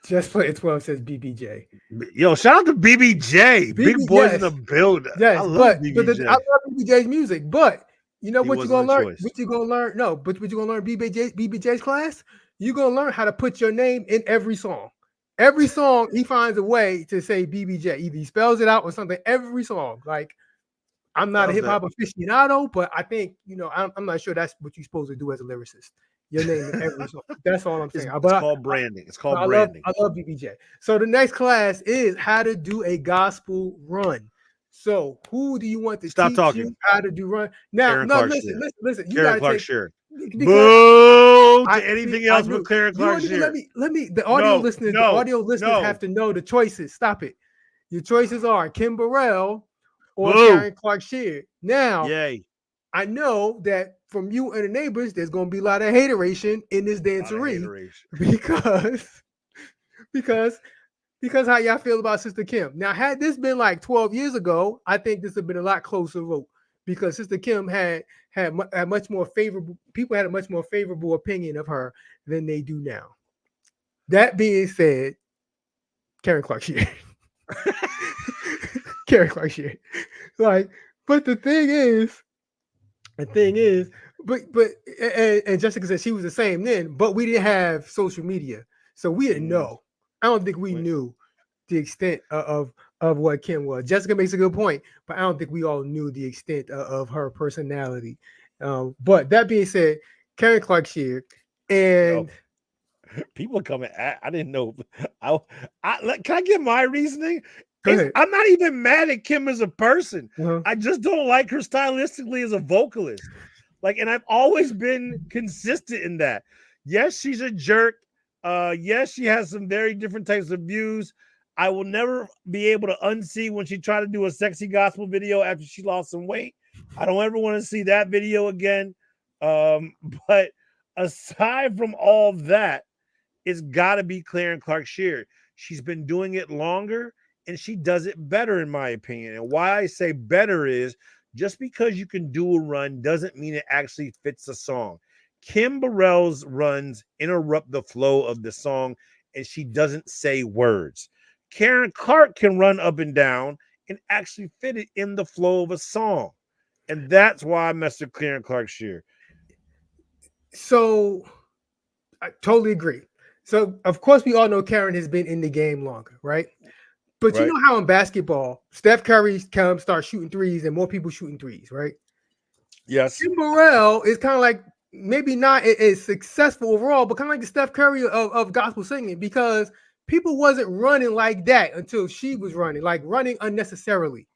Just Play It 12 says BBJ. Yo, shout out to BBJ. Big boys in the building. Yes, I love BBJ's music. But you know what you're gonna learn? What you're gonna learn? No, but what you're gonna learn BBJ's class? You're gonna learn how to put your name in every song. Every song he finds a way to say BBJ. Either he spells it out or something. Every song. Like, I'm not a hip hop aficionado, but I think I'm not sure that's what you're supposed to do as a lyricist. Your name in every song. That's all I'm saying. It's called branding. It's called branding. I love BBJ. So the next class is how to do a gospel run. So who do you want to teach you how to do run? Now, listen. You gotta take boo to anything else but Karen Clark Sheard. Let me. The audio listeners have to know the choices. Stop it. Your choices are Kim Burrell or Karen Clark Sheard. Now, I know that from you and the neighbors, there's going to be a lot of hateration in this dancery because how y'all feel about Sister Kim. Now, had this been like 12 years ago, I think this would have been a lot closer vote because Sister Kim had much more favorable. People had a much more favorable opinion of her than they do now. That being said, Karen Clark Sheard. Karen Clark Sheard. But the thing is, and Jessica said she was the same then, but we didn't have social media, so we didn't know. I don't think we knew the extent of what Kim was. Jessica makes a good point, but I don't think we all knew the extent of her personality. But that being said, Karen Clark Sheard and people coming. I didn't know. Can I give my reasoning? I'm not even mad at Kim as a person. I just don't like her stylistically as a vocalist. And I've always been consistent in that. Yes, she's a jerk. Yes, she has some very different types of views. I will never be able to unsee when she tried to do a sexy gospel video after she lost some weight. I don't ever want to see that video again. But aside from all that, it's got to be Karen Clark Sheard. She's been doing it longer, and she does it better, in my opinion. And why I say better is just because you can do a run doesn't mean it actually fits the song. Kim Burrell's runs interrupt the flow of the song, and she doesn't say words. Karen Clark can run up and down and actually fit it in the flow of a song. And that's why I messed with Karen Clark Shear. So I totally agree. So of course we all know Karen has been in the game longer, right? But you know how in basketball, Steph Curry starts shooting threes and more people shooting threes, right? Yes. Kim Burrell is kind of like maybe not as successful overall, but kind of like the Steph Curry of gospel singing, because people wasn't running like that until she was running unnecessarily,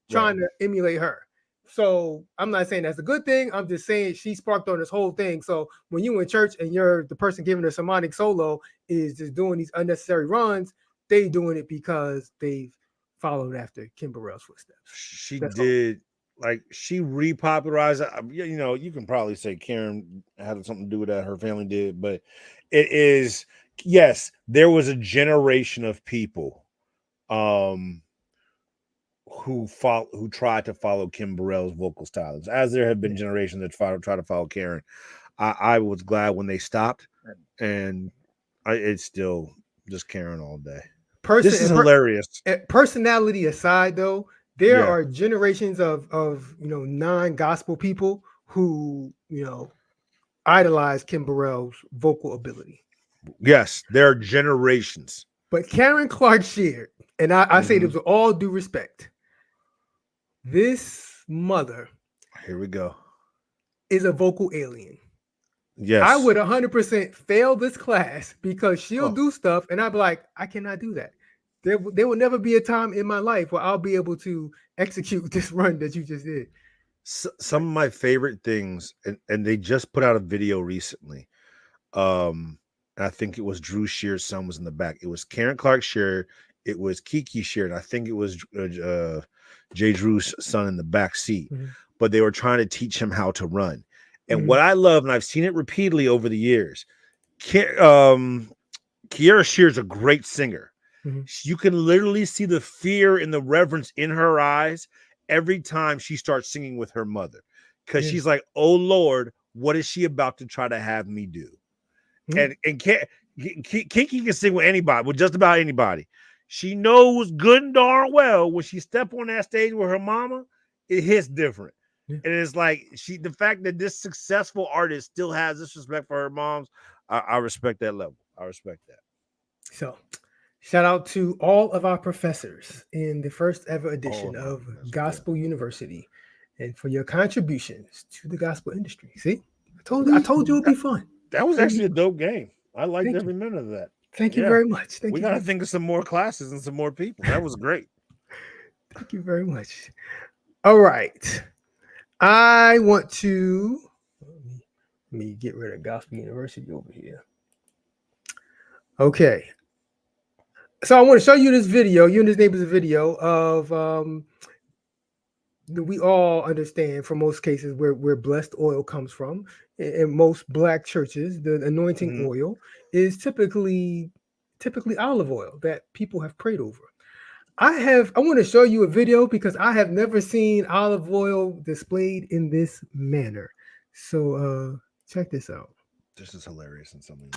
trying to emulate her. So I'm not saying that's a good thing. I'm just saying she sparked on this whole thing. So when you in church and you're the person giving a sermonic solo is just doing these unnecessary runs, they doing it because they've followed after Kim Burrell's footsteps. She did. Like, she repopularized it. You know, you can probably say Karen had something to do with that. Her family did, but it is, yes, there was a generation of people who tried to follow Kim Burrell's vocal styles, as there have been generations that try to follow Karen. I was glad when they stopped, and it's still just Karen all day. This is hilarious. Personality aside, though, there are generations of non-gospel people who idolize Kim Burrell's vocal ability. Yes, there are generations. But Karen Clark Sheard, and I say this with all due respect, this mother, here we go, is a vocal alien. Yes, I would 100% fail this class because she'll do stuff, and I'd be like, I cannot do that. There will never be a time in my life where I'll be able to execute this run that you just did. Some of my favorite things, and they just put out a video recently. And I think it was Drew Shear's son was in the back. It was Karen Clark Sheard, it was Kiki Sheard, and I think it was Jay Drew's son in the back seat. But they were trying to teach him how to run. And what I love, and I've seen it repeatedly over the years, Kiara Shear's a great singer. You can literally see the fear and the reverence in her eyes every time she starts singing with her mother, because she's like, oh Lord, what is she about to try to have me do? And Kiki can sing with anybody, with just about anybody. She knows good and darn well when she step on that stage with her mama, it hits different. And it's like the fact that this successful artist still has this respect for her moms, I respect that level. I respect that. So shout out to all of our professors in the first ever edition of Gospel University, and for your contributions to the gospel industry. See, I told you it'd be fun. That was actually a dope game. I liked every minute of that. Thank you very much. We got to think of some more classes and some more people. That was great. Thank you very much. All right. I want to let me get rid of Gospel University over here. Okay. So I want to show you this video. You and his neighbor's a video of we all understand for most cases where blessed oil comes from. In most Black churches, the anointing oil is typically olive oil that people have prayed over. I want to show you a video because I have never seen olive oil displayed in this manner. So check this out. This is hilarious in some ways.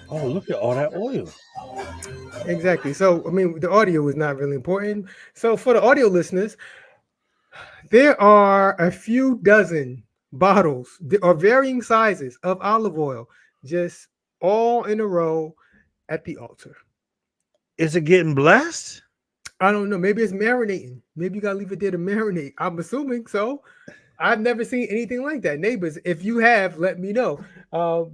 Oh, look at all that oil. Exactly. So, I mean, the audio is not really important. So, for the audio listeners, there are a few dozen bottles or varying sizes of olive oil, just all in a row at the altar. Is it getting blessed? I don't know. Maybe it's marinating. Maybe you got to leave it there to marinate. I'm assuming so. I've never seen anything like that. Neighbors, if you have, let me know.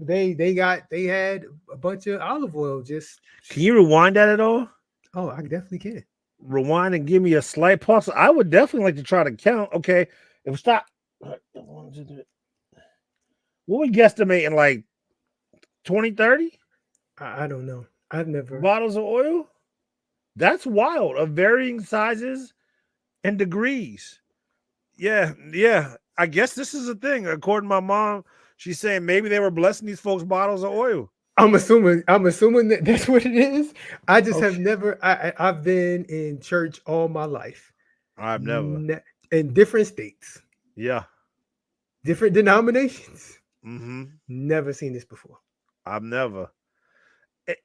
They had a bunch of olive oil. Just can you rewind that at all? Oh, I definitely can. Rewind and give me a slight pause. I would definitely like to try to count. Okay, if we stop. What we guesstimating, like 20, 30 I don't know. I've never. bottles of oil? That's wild, of varying sizes and degrees. Yeah, yeah. I guess this is a thing. According to my mom, she's saying maybe they were blessing these folks bottles of oil. I'm assuming that that's what it is. I just have Okay. never. I've been in church all my life, I've never. in different states, Yeah. different denominations. Mm-hmm. Never seen this before. I've never.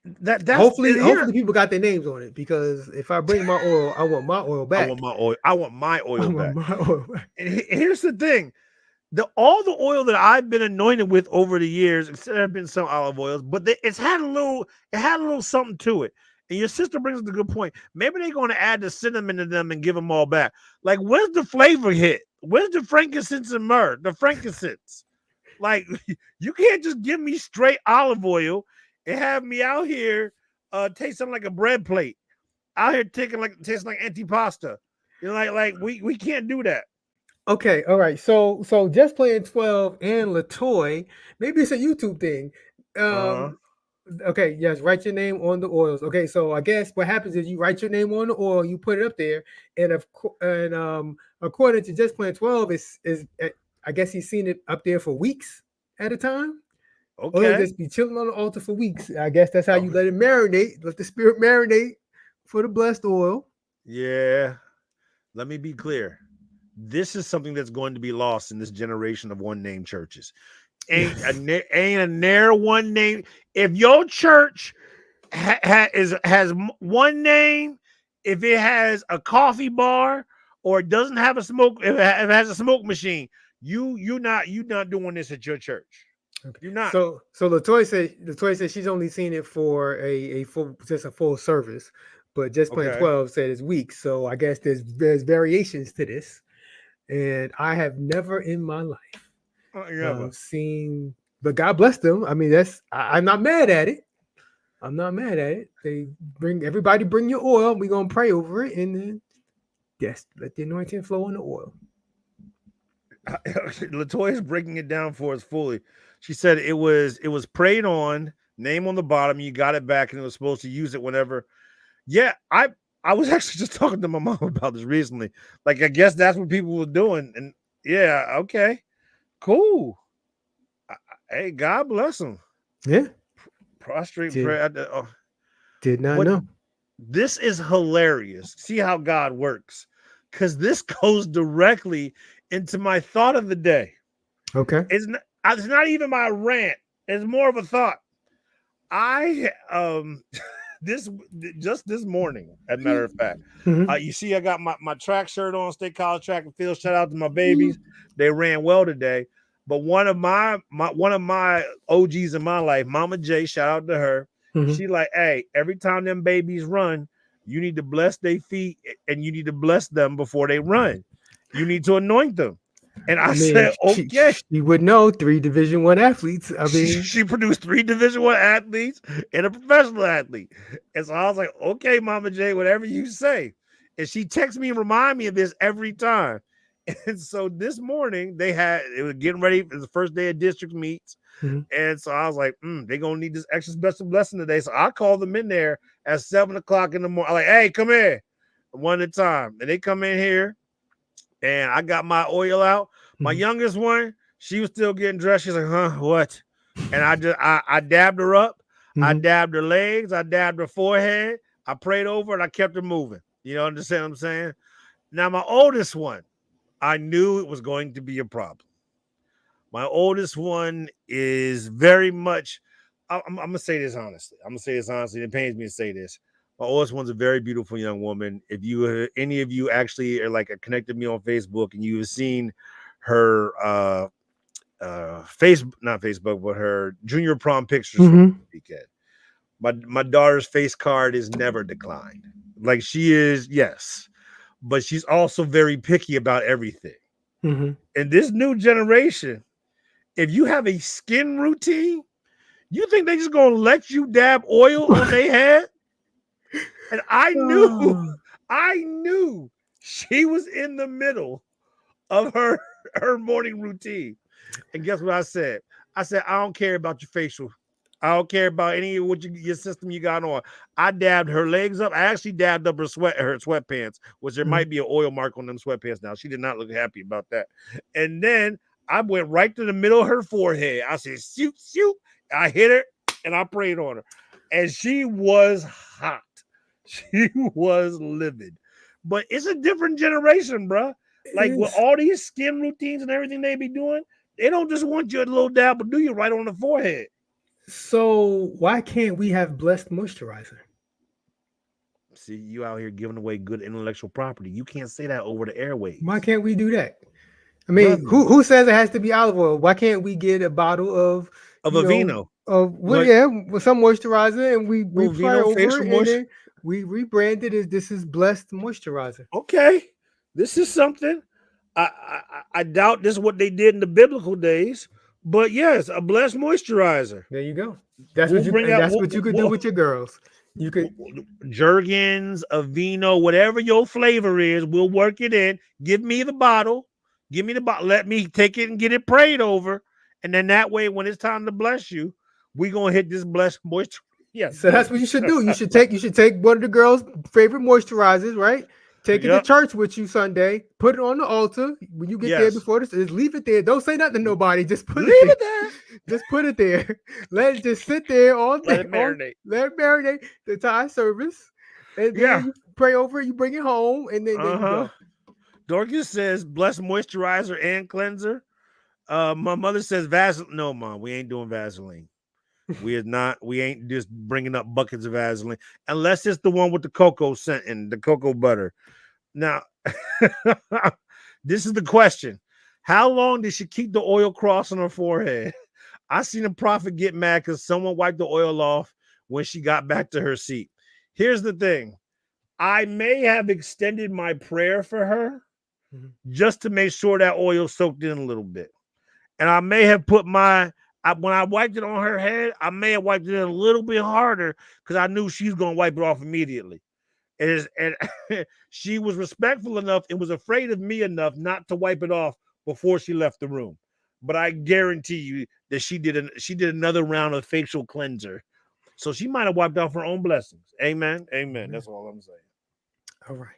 That's Hopefully here. people got their names on it, because if I bring my oil, I want my oil back. I want my oil. I want my oil I back. want my oil back. And here's the thing: all the oil that I've been anointed with over the years, except there have been some olive oils, but it had a little something to it. And your sister brings up a good point. Maybe they're going to add the cinnamon to them and give them all back. Like, where's the flavor hit? Where's the frankincense and myrrh? The frankincense. Like, you can't just give me straight olive oil and have me out here tasting like a bread plate. Out here tasting like antipasta. You know, like we can't do that. Okay, all right. So Just Playing 12 and Latoy, maybe it's a YouTube thing. Okay, yes, write your name on the oils. Okay, so I guess what happens is you write your name on the oil, you put it up there, and according to Just Playing 12, is I guess he's seen it up there for weeks at a time. Okay. Or he'll just be chilling on the altar for weeks. I guess that's how you let it marinate, let the spirit marinate for the blessed oil. Yeah. Let me be clear. This is something that's going to be lost in this generation of one name churches. Ain't a ne'er one name. If your church has one name, if it has a coffee bar or it doesn't have a smoke, if it has a smoke machine, you're not doing this at your church. Okay. You're not. So Latoya said she's only seen it for a full service, but Just Playing 12 said it's weeks. So I guess there's variations to this, and I have never in my life seen. But God bless them. I mean, I'm not mad at it. I'm not mad at it. They bring your oil. We're gonna pray over it, and then let the anointing flow on the oil. Latoya's breaking it down for us fully. She said it was prayed on, name on the bottom. You got it back, and it was supposed to use it whenever. Yeah, I was actually just talking to my mom about this recently. Like, I guess that's what people were doing, and yeah, okay, cool. Hey, God bless them. Yeah, prostrate prayer. Did not know. This is hilarious. See how God works, because this goes directly into my thought of the day. Okay, it's not even my rant. It's more of a thought. I this morning, as a matter of fact, you see, I got my track shirt on, State College Track and Field. Shout out to my babies. They ran well today. But one of my OGs in my life, Mama J, shout out to her. She like, hey, every time them babies run, you need to bless their feet and you need to bless them before they run. You need to anoint them. And I said, okay. She would know 3 Division I athletes. I mean, she produced 3 Division I athletes and a professional athlete. And so I was like, okay, Mama J, whatever you say. And she texts me and remind me of this every time. And so this morning it was getting ready for the first day of district meets. And so I was like, they're going to need this extra special blessing today. So I called them in there at 7:00 in the morning. I'm like, hey, come here one at a time. And they come in here and I got my oil out. My youngest one, she was still getting dressed. She's like, huh, what? And I dabbed her up. I dabbed her legs. I dabbed her forehead. I prayed over it. And I kept her moving. You know, understand what I'm saying? Now, my oldest one, I knew it was going to be a problem. My oldest one is very much, I'm going to say this honestly. It pains me to say this. My oldest one's a very beautiful young woman. If any of you actually are like connected me on Facebook and you've seen her not Facebook, but her junior prom pictures from the weekend. My daughter's face card is never declined. Like, she is, yes. But she's also very picky about everything. In this new generation, if you have a skin routine, you think they just gonna let you dab oil on their head? And I knew she was in the middle of her morning routine. And guess what I said? I said, I don't care about your facial. I don't care about any of your system you got on. I dabbed her legs up. I actually dabbed up her sweatpants, which there might be an oil mark on them sweatpants now. She did not look happy about that. And then I went right to the middle of her forehead. I said, shoot, shoot. I hit her and I prayed on her. And she was hot. She was livid. But it's a different generation, bro. Like with all these skin routines and everything they be doing, they don't just want you a little dab, but do you right on the forehead. So why can't we have blessed moisturizer? See, you out here giving away good intellectual property. You can't say that over the airwaves. Why can't we do that? I mean, who says it has to be olive oil? Why can't we get a bottle of Aveeno? With some moisturizer, and we fly over it, and then we rebrand it as this is blessed moisturizer. Okay, this is something. I doubt this is what they did in the biblical days, but yes, a blessed moisturizer. There you go. That's what you could do with your girls. You could Jergens, Aveeno, whatever your flavor is, we'll work it in. Give me the bottle. Give me the bottle. Let me take it and get it prayed over. And then that way, when it's time to bless you, we're gonna hit this blessed moisturizer. Yes. So that's what you should do. You should take one of the girls' favorite moisturizers, right? Take it to church with you Sunday. Put it on the altar when you get there before this. Just leave it there. Don't say nothing to nobody. Just put it there. Just put it there. Let it just sit there all day. Let it marinate. Let it marinate the Thai service. And then you pray over it. You bring it home, and then you go. Dorcas says blessed moisturizer and cleanser. My mother says Vaseline. No, Mom, we ain't doing Vaseline. We ain't just bringing up buckets of Vaseline unless it's the one with the cocoa scent and the cocoa butter. Now, this is the question. How long did she keep the oil cross on her forehead? I seen a prophet get mad because someone wiped the oil off when she got back to her seat. Here's the thing. I may have extended my prayer for her just to make sure that oil soaked in a little bit. And I may have put when I wiped it on her head, I may have wiped it in a little bit harder because I knew she was going to wipe it off immediately. And she was respectful enough and was afraid of me enough not to wipe it off before she left the room. But I guarantee you that she did another round of facial cleanser. So she might have wiped off her own blessings. Amen. Amen. That's all I'm saying. All right.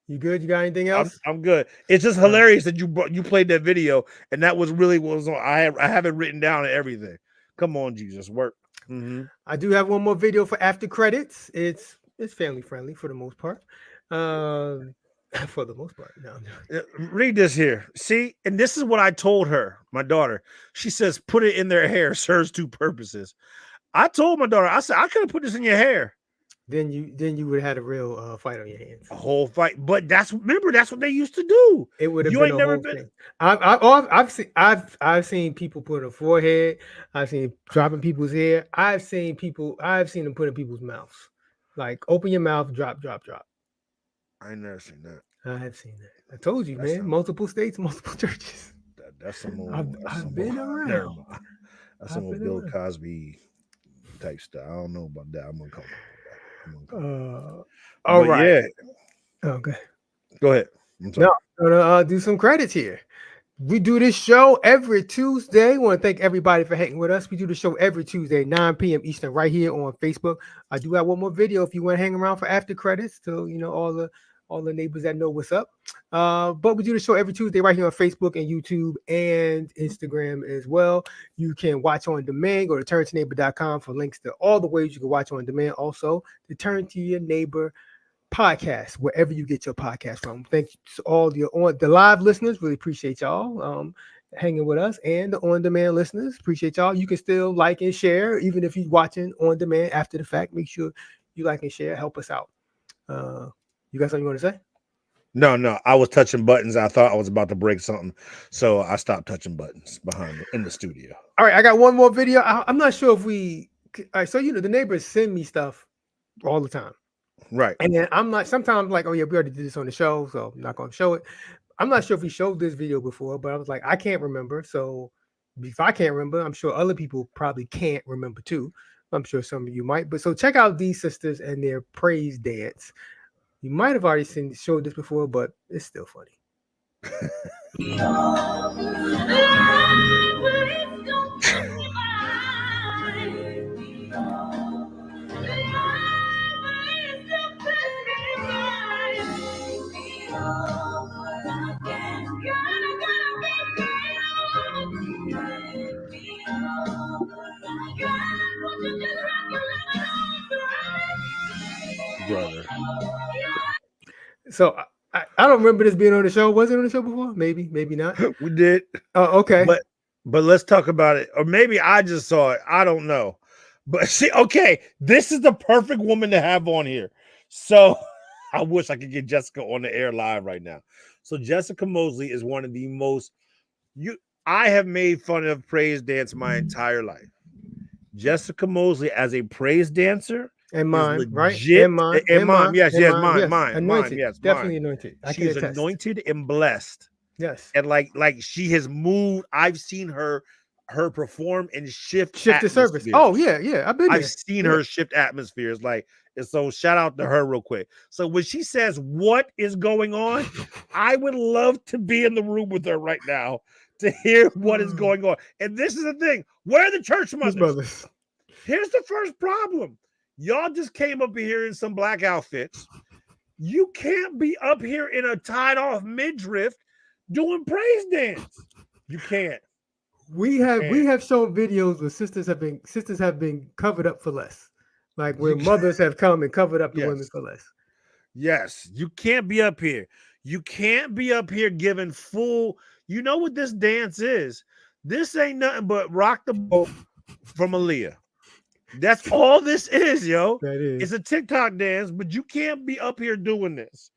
You good? You got anything else? I'm good. It's just hilarious that you played that video, and that was really what was on. I have it written down and everything. Come on, Jesus, work. Mm-hmm. I do have one more video for after credits. It's family friendly for the most part. For the most part. No. Read this here. See, and this is what I told her, my daughter. She says, "Put it in their hair. Serves two purposes." I told my daughter, I said, I could have put this in your hair. Then you would have had a real fight on your hands. A whole fight. But that's what they used to do. It would have been a whole thing. I've seen people put on a forehead. I've seen dropping people's hair. I've seen them put in people's mouths. Like open your mouth, drop. I ain't never seen that. I have seen that. I told you, man. Multiple states, multiple churches. That's some old. I've been around. That's some old Bill Cosby type stuff. I don't know about that. I'm gonna call it. All right. Yeah. Okay. Go ahead. No, I'm gonna do some credits here. We do this show every Tuesday. I want to thank everybody for hanging with us. We do the show every Tuesday, 9 p.m. Eastern, right here on Facebook. I do have one more video if you want to hang around for after credits to all the neighbors that know what's up. But we do the show every Tuesday right here on Facebook and YouTube and Instagram as well. You can watch on demand. Go to turntoneighbor.com for links to all the ways you can watch on demand. Also, the Turn to Your Neighbor podcast, wherever you get your podcast from. Thank you to all the live listeners. Really appreciate y'all hanging with us, and the on-demand listeners. Appreciate y'all. You can still like and share, even if you're watching on demand after the fact. Make sure you like and share. Help us out. You got something you want to say? No. I was touching buttons. I thought I was about to break something, so I stopped touching buttons in the studio. All right, I got one more video. I'm not sure if we. All right, so the neighbors send me stuff all the time, right? And then I'm not. Sometimes like, oh yeah, we already did this on the show, so I'm not going to show it. I'm not sure if we showed this video before, but I was like, I can't remember. So if I can't remember, I'm sure other people probably can't remember too. I'm sure some of you might. But so check out these sisters and their praise dance. You might have already showed this before, but it's still funny. Brother. So I don't remember this being on the show. Was it on the show before? Maybe, maybe not. We did. Oh, okay. But let's talk about it. Or maybe I just saw it. I don't know. But see, okay, this is the perfect woman to have on here. So I wish I could get Jessica on the air live right now. So Jessica Mosley is one of the most I have made fun of praise dance my entire life. Jessica Mosley as a praise dancer and mime, right? And mime, yes, mime, anointed, yes, definitely anointed. She is anointed and blessed. Yes, and like she has moved. I've seen her perform and shift the service. Oh yeah, I've seen her shift atmospheres. Like, and so shout out to her real quick. So when she says what is going on, I would love to be in the room with her right now to hear what is going on. And this is the thing: where are the church mothers? Here's the first problem. Y'all just came up here in some black outfits. You can't be up here in a tied off midriff doing praise dance. You can't. We have shown videos where sisters have been covered up for less. Like where mothers have come and covered up the women for less. Yes, you can't be up here. You can't be up here giving full. You know what this dance is? This ain't nothing but rock the boat from Aaliyah. That's all this is, yo. That is. It's a TikTok dance, but you can't be up here doing this.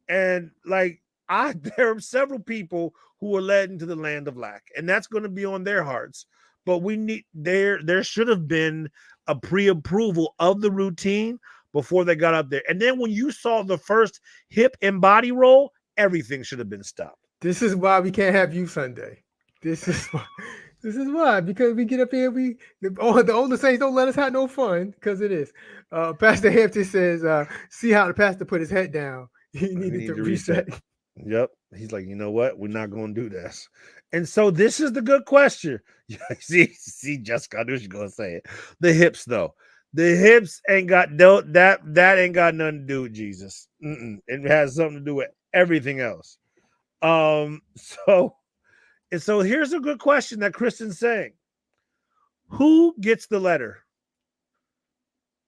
And like there are several people who are led into the land of lack, and that's going to be on their hearts. But we need there should have been a pre-approval of the routine before they got up there. And then when you saw the first hip and body roll, everything should have been stopped. This is why we can't have you Sunday. This is why, because we get up here, the older saints don't let us have no fun, because it is. Pastor Hampton says, see how the pastor put his head down. He needed to reset. Yep. He's like, you know what? We're not going to do this. And so this is the good question. see, Jessica, I knew she was going to say it. The hips, though. The hips ain't got that ain't got nothing to do with Jesus. It has something to do with everything else. So here's a good question that Kristen's saying. Who gets the letter?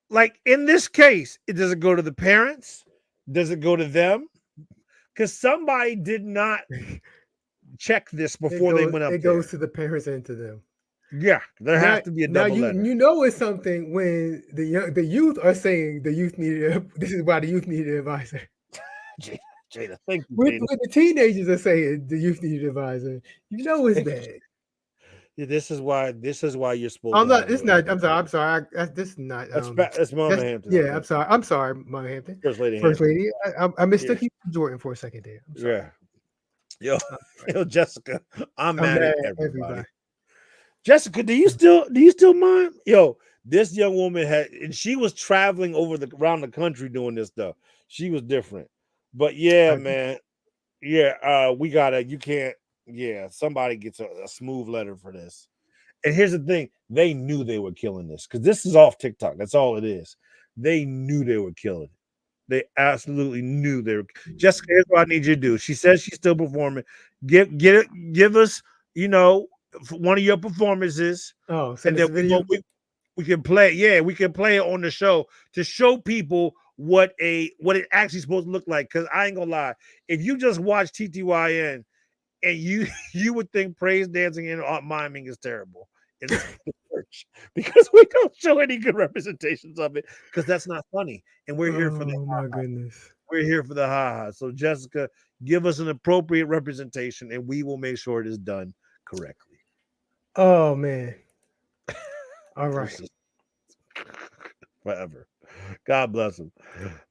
Like in this case, does it go to the parents? Does it go to them? Because somebody did not check this before they went up. It goes to the parents and to them. Yeah, there has to be a double letter. You know it's something when the youth are saying the youth needed. This is why the youth needed an advisor. Jada, thank you. When the teenagers are saying the youth needed an advisor, you know it's bad. Yeah, this is why you're supposed. I'm not. It's not. I'm sorry. This is not. That's Mama Hampton. Yeah, I'm sorry, Mama Hampton. First lady. I mistook you for Jordan for a second there. Yeah. Yo, Jessica, I'm mad at everybody. Jessica, do you still mind? Yo, this young woman and she was traveling around the country doing this stuff. She was different. But yeah, man. Yeah, you can't. Yeah, somebody gets a smooth letter for this. And here's the thing. They knew they were killing this because this is off TikTok. That's all it is. They knew they were killing it. They absolutely knew they were. Jessica, here's what I need you to do. She says she's still performing. Give us, one of your performances. Oh, and then we can play. Yeah, we can play it on the show to show people what it actually supposed to look like. Because I ain't gonna lie, if you just watch TTYN and you would think praise dancing and miming is terrible in the church because we don't show any good representations of it because that's not funny. And we're here for the my goodness. We're here for the ha-ha. So Jessica, give us an appropriate representation and we will make sure it is done correctly. Oh man. All right. Forever. God bless them.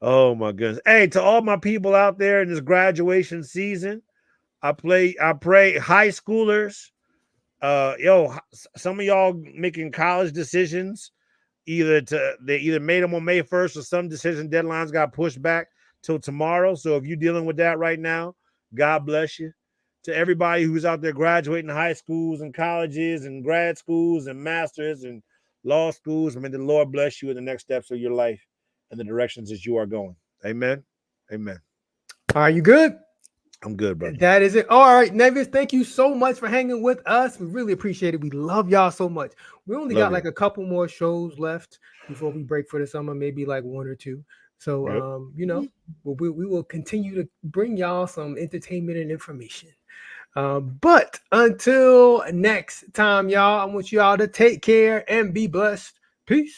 Oh my goodness. Hey, to all my people out there in this graduation season, I pray high schoolers, some of y'all making college decisions, they either made them on May 1st or some decision deadlines got pushed back till tomorrow. So if you're dealing with that right now, God bless you. To everybody who's out there graduating high schools and colleges and grad schools and masters and law schools, may the Lord bless you in the next steps of your life and the directions that you are going. Amen. Amen. Are you good? I'm good, brother. That is it. All right, Nevis, thank you so much for hanging with us. We really appreciate it. We love y'all so much. We only got like a couple more shows left before we break for the summer, maybe like one or two. So, you know, we will continue to bring y'all some entertainment and information. But until next time, y'all, I want y'all to take care and be blessed. Peace.